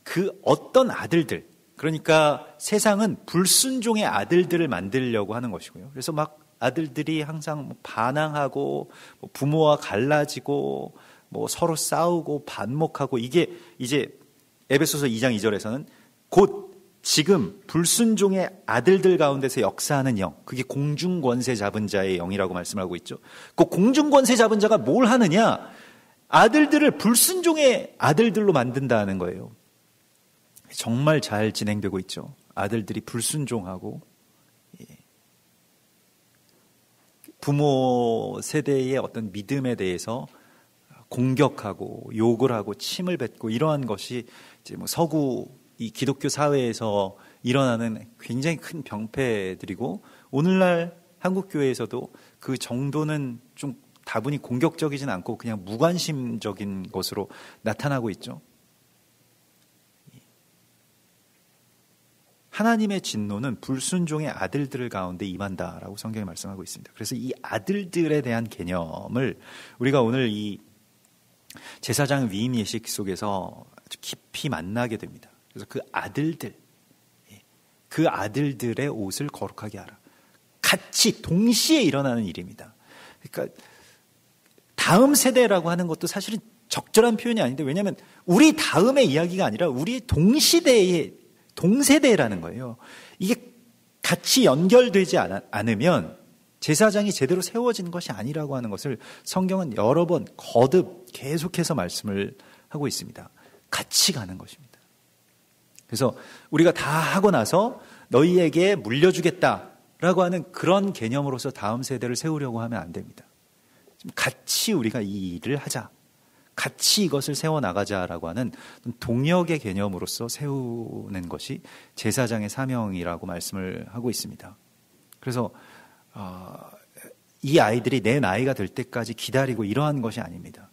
그 어떤 아들들, 그러니까 세상은 불순종의 아들들을 만들려고 하는 것이고요. 그래서 막 아들들이 항상 반항하고 부모와 갈라지고 서로 싸우고 반목하고, 이게 이제 에베소서 2장 2절에서는 곧 지금 불순종의 아들들 가운데서 역사하는 영, 그게 공중권세 잡은 자의 영이라고 말씀하고 있죠. 그 공중권세 잡은 자가 뭘 하느냐? 아들들을 불순종의 아들들로 만든다는 거예요. 정말 잘 진행되고 있죠. 아들들이 불순종하고 부모 세대의 어떤 믿음에 대해서 공격하고 욕을 하고 침을 뱉고 이러한 것이 이제 서구 이 기독교 사회에서 일어나는 굉장히 큰 병폐들이고, 오늘날 한국 교회에서도 그 정도는 좀 다분히 공격적이진 않고 그냥 무관심적인 것으로 나타나고 있죠. 하나님의 진노는 불순종의 아들들 가운데 임한다라고 성경이 말씀하고 있습니다. 그래서 이 아들들에 대한 개념을 우리가 오늘 이 제사장 위임 예식 속에서 아주 깊이 만나게 됩니다. 그래서 그 아들들의 옷을 거룩하게 하라. 같이 동시에 일어나는 일입니다. 그러니까 다음 세대라고 하는 것도 사실은 적절한 표현이 아닌데, 왜냐하면 우리 다음의 이야기가 아니라 우리 동시대의 동세대라는 거예요. 이게 같이 연결되지 않으면 제사장이 제대로 세워진 것이 아니라고 하는 것을 성경은 여러 번 거듭 계속해서 말씀을 하고 있습니다. 같이 가는 것입니다. 그래서 우리가 다 하고 나서 너희에게 물려주겠다라고 하는 그런 개념으로서 다음 세대를 세우려고 하면 안 됩니다. 같이 우리가 이 일을 하자, 같이 이것을 세워나가자라고 하는 동역의 개념으로서 세우는 것이 제사장의 사명이라고 말씀을 하고 있습니다. 그래서 이 아이들이 내 나이가 될 때까지 기다리고 이러한 것이 아닙니다.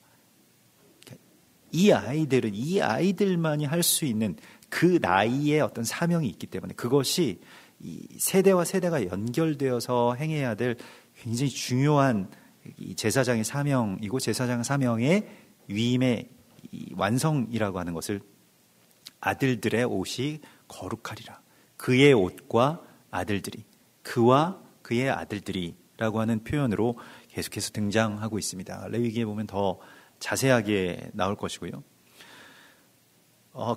이 아이들만이 할 수 있는 그 나이에 어떤 사명이 있기 때문에 그것이 이 세대와 세대가 연결되어서 행해야 될 굉장히 중요한 이 제사장의 사명이고 제사장 사명의 위임의 이 완성이라고 하는 것을 아들들의 옷이 거룩하리라. 그의 옷과 아들들이, 그와 그의 아들들이라고 하는 표현으로 계속해서 등장하고 있습니다. 레위기에 보면 더 자세하게 나올 것이고요.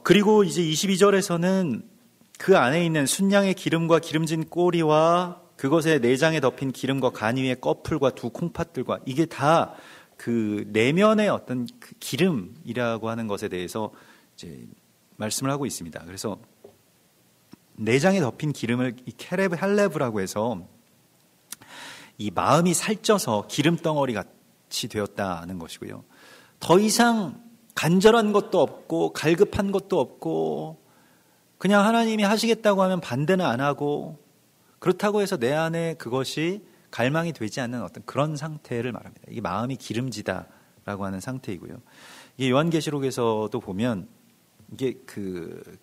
그리고 이제 22절에서는 그 안에 있는 순양의 기름과 기름진 꼬리와 그것에 내장에 덮인 기름과 간 위의 꺼풀과 두 콩팥들과 이게 다 그 내면의 어떤 그 기름이라고 하는 것에 대해서 이제 말씀을 하고 있습니다. 그래서 내장에 덮인 기름을 이 케레브 할레브라고 해서 이 마음이 살쪄서 기름 덩어리 같이 되었다는 것이고요. 더 이상 간절한 것도 없고 갈급한 것도 없고 그냥 하나님이 하시겠다고 하면 반대는 안 하고 그렇다고 해서 내 안에 그것이 갈망이 되지 않는 어떤 그런 상태를 말합니다. 이게 마음이 기름지다라고 하는 상태이고요. 이게 요한계시록에서도 보면 이게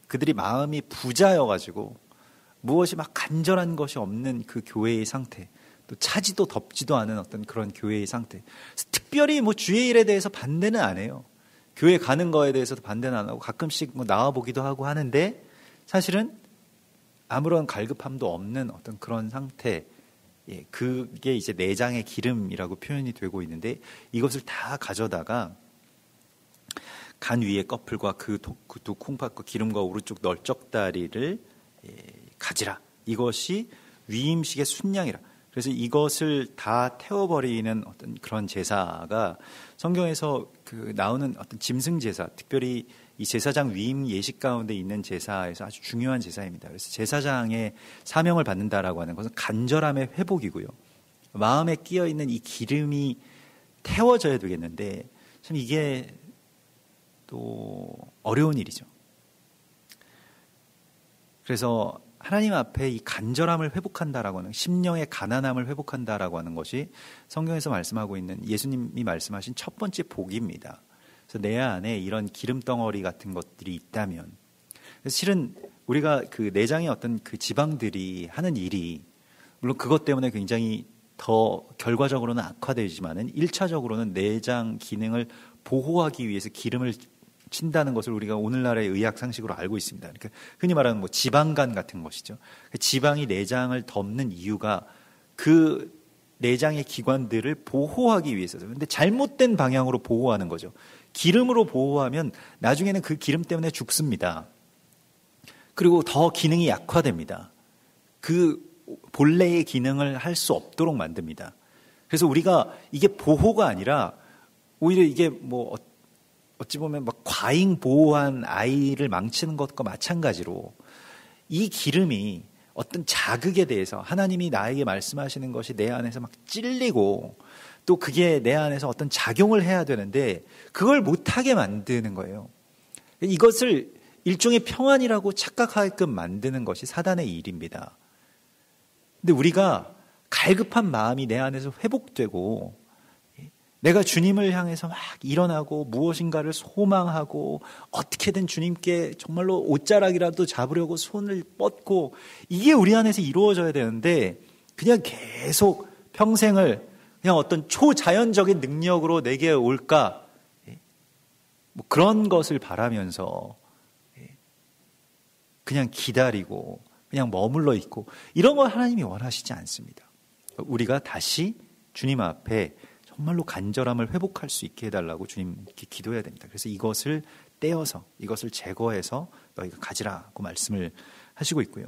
그들이 마음이 부자여가지고 무엇이 막 간절한 것이 없는 그 교회의 상태, 또 차지도 덥지도 않은 어떤 그런 교회의 상태. 특별히 뭐 주의 일에 대해서 반대는 안 해요. 교회 가는 거에 대해서도 반대는 안 하고 가끔씩 뭐 나와 보기도 하고 하는데 사실은 아무런 갈급함도 없는 어떤 그런 상태. 예, 그게 이제 내장의 기름이라고 표현이 되고 있는데 이것을 다 가져다가 간 위에 꺼풀과 그 두 콩팥과 기름과 오른쪽 널쩍다리를 가지라. 이것이 위임식의 순양이라. 그래서 이것을 다 태워버리는 어떤 그런 제사가 성경에서 나오는 어떤 짐승 제사, 특별히 이 제사장 위임 예식 가운데 있는 제사에서 아주 중요한 제사입니다. 그래서 제사장의 사명을 받는다라고 하는 것은 간절함의 회복이고요. 마음에 끼어 있는 이 기름이 태워져야 되겠는데 참 이게 또 어려운 일이죠. 그래서 하나님 앞에 이 간절함을 회복한다라고 하는 심령의 가난함을 회복한다라고 하는 것이 성경에서 말씀하고 있는 예수님이 말씀하신 첫 번째 복입니다. 그래서 내 안에 이런 기름덩어리 같은 것들이 있다면 실은 우리가 그 내장의 어떤 그 지방들이 하는 일이 물론 그것 때문에 굉장히 더 결과적으로는 악화되지만은 1차적으로는 내장 기능을 보호하기 위해서 기름을 친다는 것을 우리가 오늘날의 의학 상식으로 알고 있습니다. 그러니까 흔히 말하는 뭐 지방간 같은 것이죠. 지방이 내장을 덮는 이유가 그 내장의 기관들을 보호하기 위해서죠. 그런데 잘못된 방향으로 보호하는 거죠. 기름으로 보호하면 나중에는 그 기름 때문에 죽습니다. 그리고 더 기능이 약화됩니다. 그 본래의 기능을 할 수 없도록 만듭니다. 그래서 우리가 이게 보호가 아니라 오히려 이게 뭐 어찌 보면 막 과잉 보호한 아이를 망치는 것과 마찬가지로 이 기름이 어떤 자극에 대해서 하나님이 나에게 말씀하시는 것이 내 안에서 막 찔리고 또 그게 내 안에서 어떤 작용을 해야 되는데 그걸 못하게 만드는 거예요. 이것을 일종의 평안이라고 착각하게끔 만드는 것이 사단의 일입니다. 근데 우리가 갈급한 마음이 내 안에서 회복되고 내가 주님을 향해서 막 일어나고 무엇인가를 소망하고 어떻게든 주님께 정말로 옷자락이라도 잡으려고 손을 뻗고 이게 우리 안에서 이루어져야 되는데 그냥 계속 평생을 그냥 어떤 초자연적인 능력으로 내게 올까 뭐 그런 것을 바라면서 그냥 기다리고 그냥 머물러 있고 이런 걸 하나님이 원하시지 않습니다. 우리가 다시 주님 앞에 정말로 간절함을 회복할 수 있게 해달라고 주님께 기도해야 됩니다. 그래서 이것을 떼어서 이것을 제거해서 너희가 가지라고 말씀을 하시고 있고요.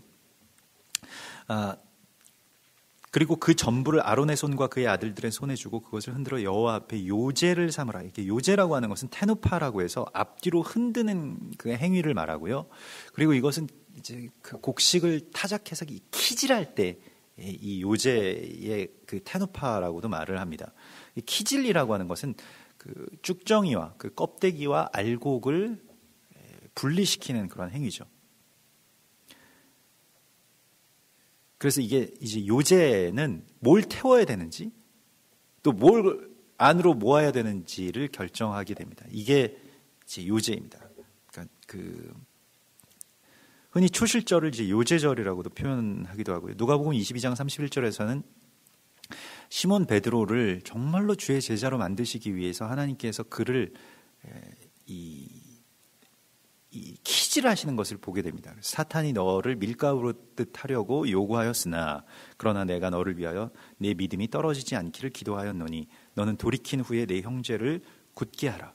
그리고 그 전부를 아론의 손과 그의 아들들의 손에 주고 그것을 흔들어 여호와 앞에 요제를 삼으라. 이게 요제라고 하는 것은 테누파라고 해서 앞뒤로 흔드는 그 행위를 말하고요. 그리고 이것은 이제 그 곡식을 타작해서 이 키질할 때 이 요제의 그 테누파라고도 말을 합니다. 이 키질이라고 하는 것은 그 쭉정이와 그 껍데기와 알곡을 분리시키는 그런 행위죠. 그래서 이게 이제 요제는 뭘 태워야 되는지 또 뭘 안으로 모아야 되는지를 결정하게 됩니다. 이게 이제 요제입니다. 그러니까 흔히 초실절을 이제 요제절이라고도 표현하기도 하고요. 누가복음 22장 31절에서는 시몬 베드로를 정말로 주의 제자로 만드시기 위해서 하나님께서 그를 이 키질 하시는 것을 보게 됩니다. 사탄이 너를 밀가루듯 하려고 요구하였으나 그러나 내가 너를 위하여 내 믿음이 떨어지지 않기를 기도하였노니 너는 돌이킨 후에 내 형제를 굳게 하라.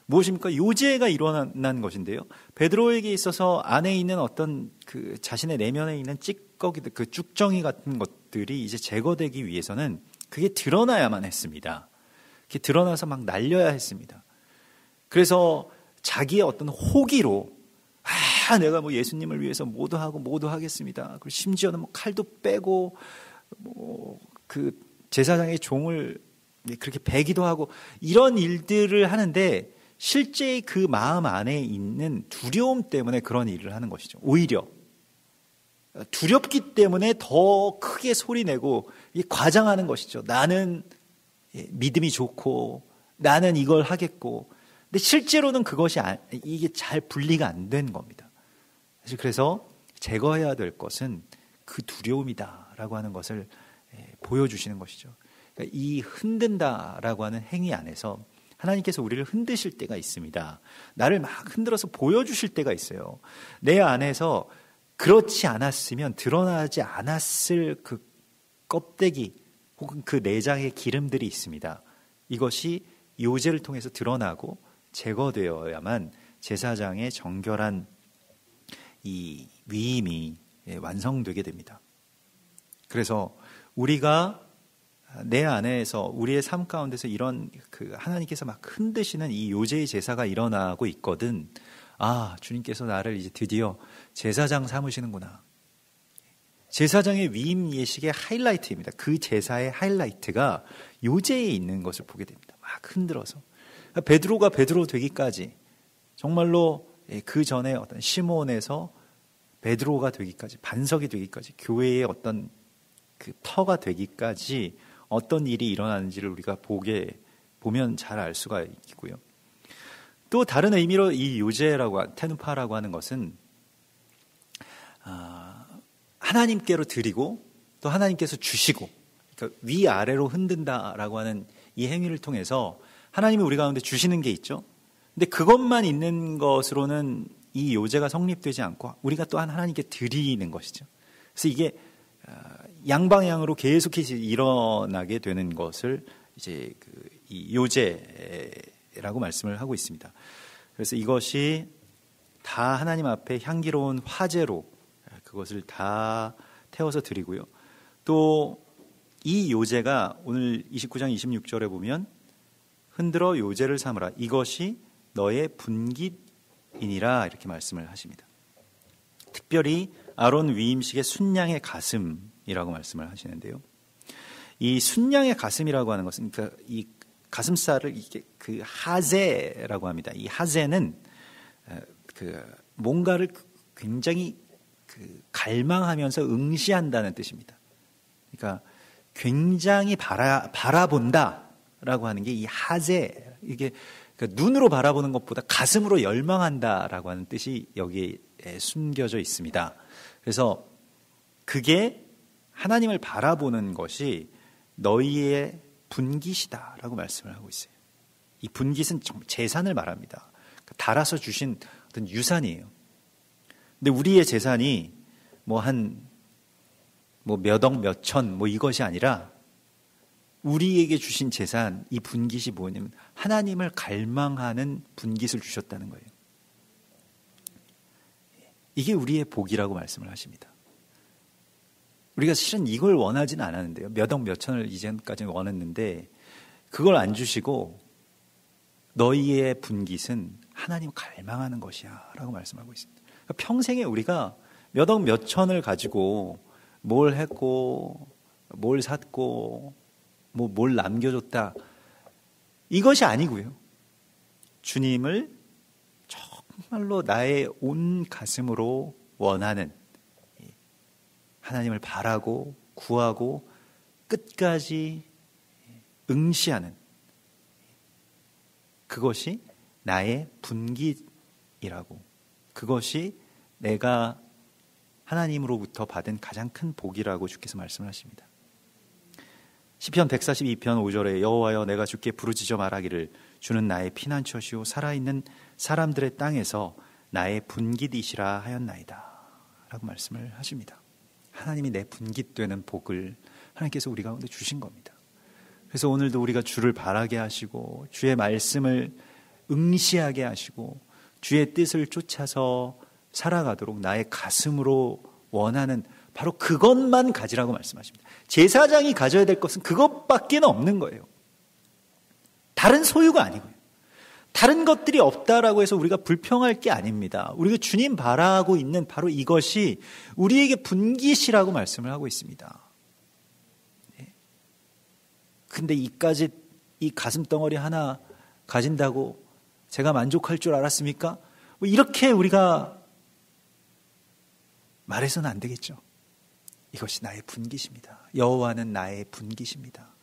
무엇입니까? 요제가 일어난 것인데요. 베드로에게 있어서 안에 있는 어떤 그 자신의 내면에 있는 찌꺼기들, 그 쭉정이 같은 것들이 이제 제거되기 위해서는 그게 드러나야만 했습니다. 그게 드러나서 막 날려야 했습니다. 그래서 자기의 어떤 호기로 내가 뭐 예수님을 위해서 모두 하고 모두 하겠습니다. 그리고 심지어는 뭐 칼도 빼고 뭐 그 제사장의 종을 그렇게 베기도 하고 이런 일들을 하는데 실제 그 마음 안에 있는 두려움 때문에 그런 일을 하는 것이죠. 오히려 두렵기 때문에 더 크게 소리내고 과장하는 것이죠. 나는 믿음이 좋고 나는 이걸 하겠고, 근데 실제로는 그것이 이게 잘 분리가 안 된 겁니다. 그래서 제거해야 될 것은 그 두려움이다라고 하는 것을 보여주시는 것이죠. 그러니까 이 흔든다라고 하는 행위 안에서 하나님께서 우리를 흔드실 때가 있습니다. 나를 막 흔들어서 보여주실 때가 있어요. 내 안에서 그렇지 않았으면 드러나지 않았을 그 껍데기 혹은 그 내장의 기름들이 있습니다. 이것이 요제를 통해서 드러나고 제거되어야만 제사장의 정결한 이 위임이 완성되게 됩니다. 그래서 우리가 내 안에서 우리의 삶 가운데서 이런 그 하나님께서 막 흔드시는 이 요제의 제사가 일어나고 있거든. 주님께서 나를 이제 드디어 제사장 삼으시는구나. 제사장의 위임 예식의 하이라이트입니다. 그 제사의 하이라이트가 요제에 있는 것을 보게 됩니다. 막 흔들어서 베드로가 베드로 되기까지, 정말로 그 전에 어떤 시몬에서 베드로가 되기까지, 반석이 되기까지, 교회의 어떤 그 터가 되기까지 어떤 일이 일어나는지를 우리가 보면 잘 알 수가 있고요. 또 다른 의미로 이 요제라고, 테누파라고 하는 것은 하나님께로 드리고 또 하나님께서 주시고, 그러니까 위아래로 흔든다라고 하는 이 행위를 통해서 하나님이 우리 가운데 주시는 게 있죠. 근데 그것만 있는 것으로는 이 요제가 성립되지 않고 우리가 또한 하나님께 드리는 것이죠. 그래서 이게 양방향으로 계속해서 일어나게 되는 것을 이제 이 요제라고 말씀을 하고 있습니다. 그래서 이것이 다 하나님 앞에 향기로운 화제로 그것을 다 태워서 드리고요. 또 이 요제가 오늘 29장 26절에 보면 흔들어 요제를 삼으라, 이것이 너의 분깃이니라, 이렇게 말씀을 하십니다. 특별히 아론 위임식의 순양의 가슴이라고 말씀을 하시는데요. 이 순양의 가슴이라고 하는 것은, 그러니까 이 가슴살을 이게 그 하제라고 합니다. 이 하제는 그 뭔가를 굉장히 그 갈망하면서 응시한다는 뜻입니다. 그러니까 굉장히 바라본다라고 하는 게 이 하제, 이게 그러니까 눈으로 바라보는 것보다 가슴으로 열망한다라고 하는 뜻이 여기에 숨겨져 있습니다. 그래서 그게 하나님을 바라보는 것이 너희의 분깃이다라고 말씀을 하고 있어요. 이 분깃은 재산을 말합니다. 달아서 주신 어떤 유산이에요. 근데 우리의 재산이 몇 억, 몇 천, 이것이 아니라 우리에게 주신 재산, 이 분깃이 뭐냐면 하나님을 갈망하는 분깃을 주셨다는 거예요. 이게 우리의 복이라고 말씀을 하십니다. 우리가 실은 이걸 원하지는 않았는데요. 몇 억, 몇 천을 이전까지는 원했는데 그걸 안 주시고 너희의 분깃은 하나님 갈망하는 것이야 라고 말씀하고 있습니다. 그러니까 평생에 우리가 몇 억, 몇 천을 가지고 뭘 했고 뭘 샀고 뭘 남겨줬다, 이것이 아니고요. 주님을 정말로 나의 온 가슴으로 원하는, 하나님을 바라고 구하고 끝까지 응시하는, 그것이 나의 분깃이라고, 그것이 내가 하나님으로부터 받은 가장 큰 복이라고 주께서 말씀을 하십니다. 시편 142편 5절에 여호와여 내가 주께 부르짖어 말하기를 주는 나의 피난처시오 살아있는 사람들의 땅에서 나의 분깃이시라 하였나이다 라고 말씀을 하십니다. 하나님이 내 분깃되는 복을 하나님께서 우리 가운데 주신 겁니다. 그래서 오늘도 우리가 주를 바라게 하시고 주의 말씀을 응시하게 하시고 주의 뜻을 쫓아서 살아가도록 나의 가슴으로 원하는 바로 그것만 가지라고 말씀하십니다. 제사장이 가져야 될 것은 그것밖에 없는 거예요. 다른 소유가 아니고요. 다른 것들이 없다라고 해서 우리가 불평할 게 아닙니다. 우리가 주님 바라고 있는 바로 이것이 우리에게 분깃이라고 말씀을 하고 있습니다. 근데 이까지 이 가슴덩어리 하나 가진다고 제가 만족할 줄 알았습니까? 이렇게 우리가 말해서는 안 되겠죠. 이것이 나의 분깃입니다. 여호와는 나의 분깃입니다.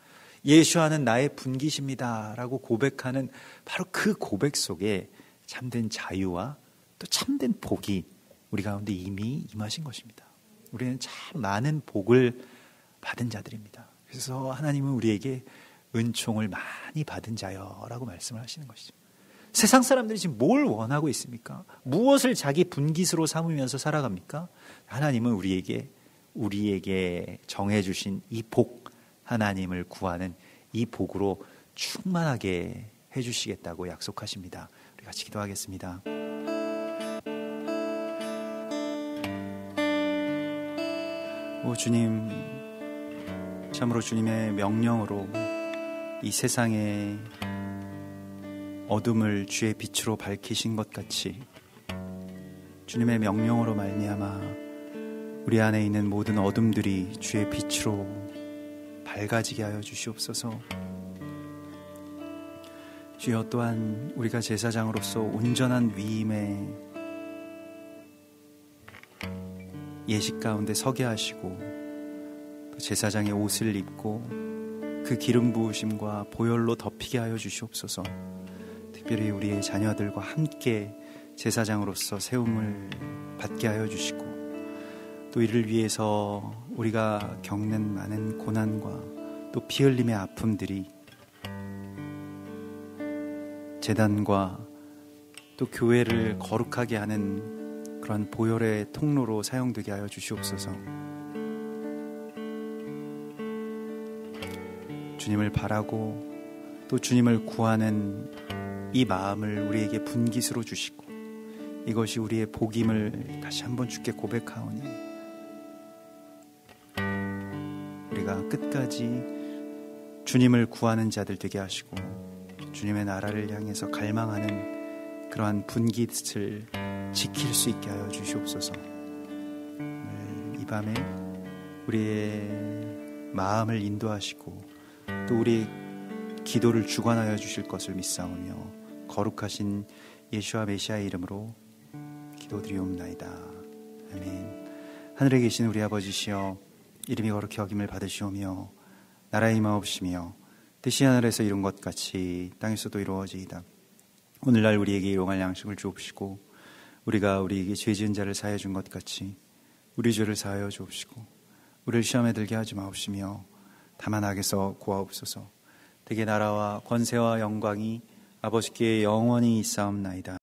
예수와는 나의 분깃입니다 라고 고백하는 바로 그 고백 속에 참된 자유와 또 참된 복이 우리 가운데 이미 임하신 것입니다. 우리는 참 많은 복을 받은 자들입니다. 그래서 하나님은 우리에게 은총을 많이 받은 자여라고 말씀을 하시는 것이죠. 세상 사람들이 지금 뭘 원하고 있습니까? 무엇을 자기 분깃으로 삼으면서 살아갑니까? 하나님은 우리에게 정해주신 이 복, 하나님을 구하는 이 복으로 충만하게 해주시겠다고 약속하십니다. 우리 같이 기도하겠습니다. 오 주님, 참으로 주님의 명령으로 이 세상에 어둠을 주의 빛으로 밝히신 것 같이 주님의 명령으로 말미암아 우리 안에 있는 모든 어둠들이 주의 빛으로 밝아지게 하여 주시옵소서. 주여 또한 우리가 제사장으로서 온전한 위임의 예식 가운데 서게 하시고 제사장의 옷을 입고 그 기름 부으심과 보혈로 덮이게 하여 주시옵소서. 특별히 우리의 자녀들과 함께 제사장으로서 세움을 받게 하여 주시고 또 이를 위해서 우리가 겪는 많은 고난과 또 피 흘림의 아픔들이 제단과 또 교회를 거룩하게 하는 그런 보혈의 통로로 사용되게 하여 주시옵소서. 주님을 바라고 또 주님을 구하는 이 마음을 우리에게 분깃으로 주시고 이것이 우리의 복임을 다시 한번 주께 고백하오니 우리가 끝까지 주님을 구하는 자들 되게 하시고 주님의 나라를 향해서 갈망하는 그러한 분깃을 지킬 수 있게 하여 주시옵소서. 오늘 이 밤에 우리의 마음을 인도하시고 또 우리의 기도를 주관하여 주실 것을 믿사오며 거룩하신 예수와 메시아의 이름으로 기도드리옵나이다. 아멘. 하늘에 계신 우리 아버지시여 이름이 거룩히 여김을 받으시오며 나라의 임하옵시며 뜻이 하늘에서 이룬 것 같이 땅에서도 이루어지이다. 오늘날 우리에게 일용할 양식을 주옵시고 우리가 우리에게 죄 지은 자를 사하여 준 것 같이 우리 죄를 사하여 주옵시고 우리를 시험에 들게 하지 마옵시며 다만 악에서 구하옵소서. 대개 나라와 권세와 영광이 아버지께 영원히 있사옵나이다.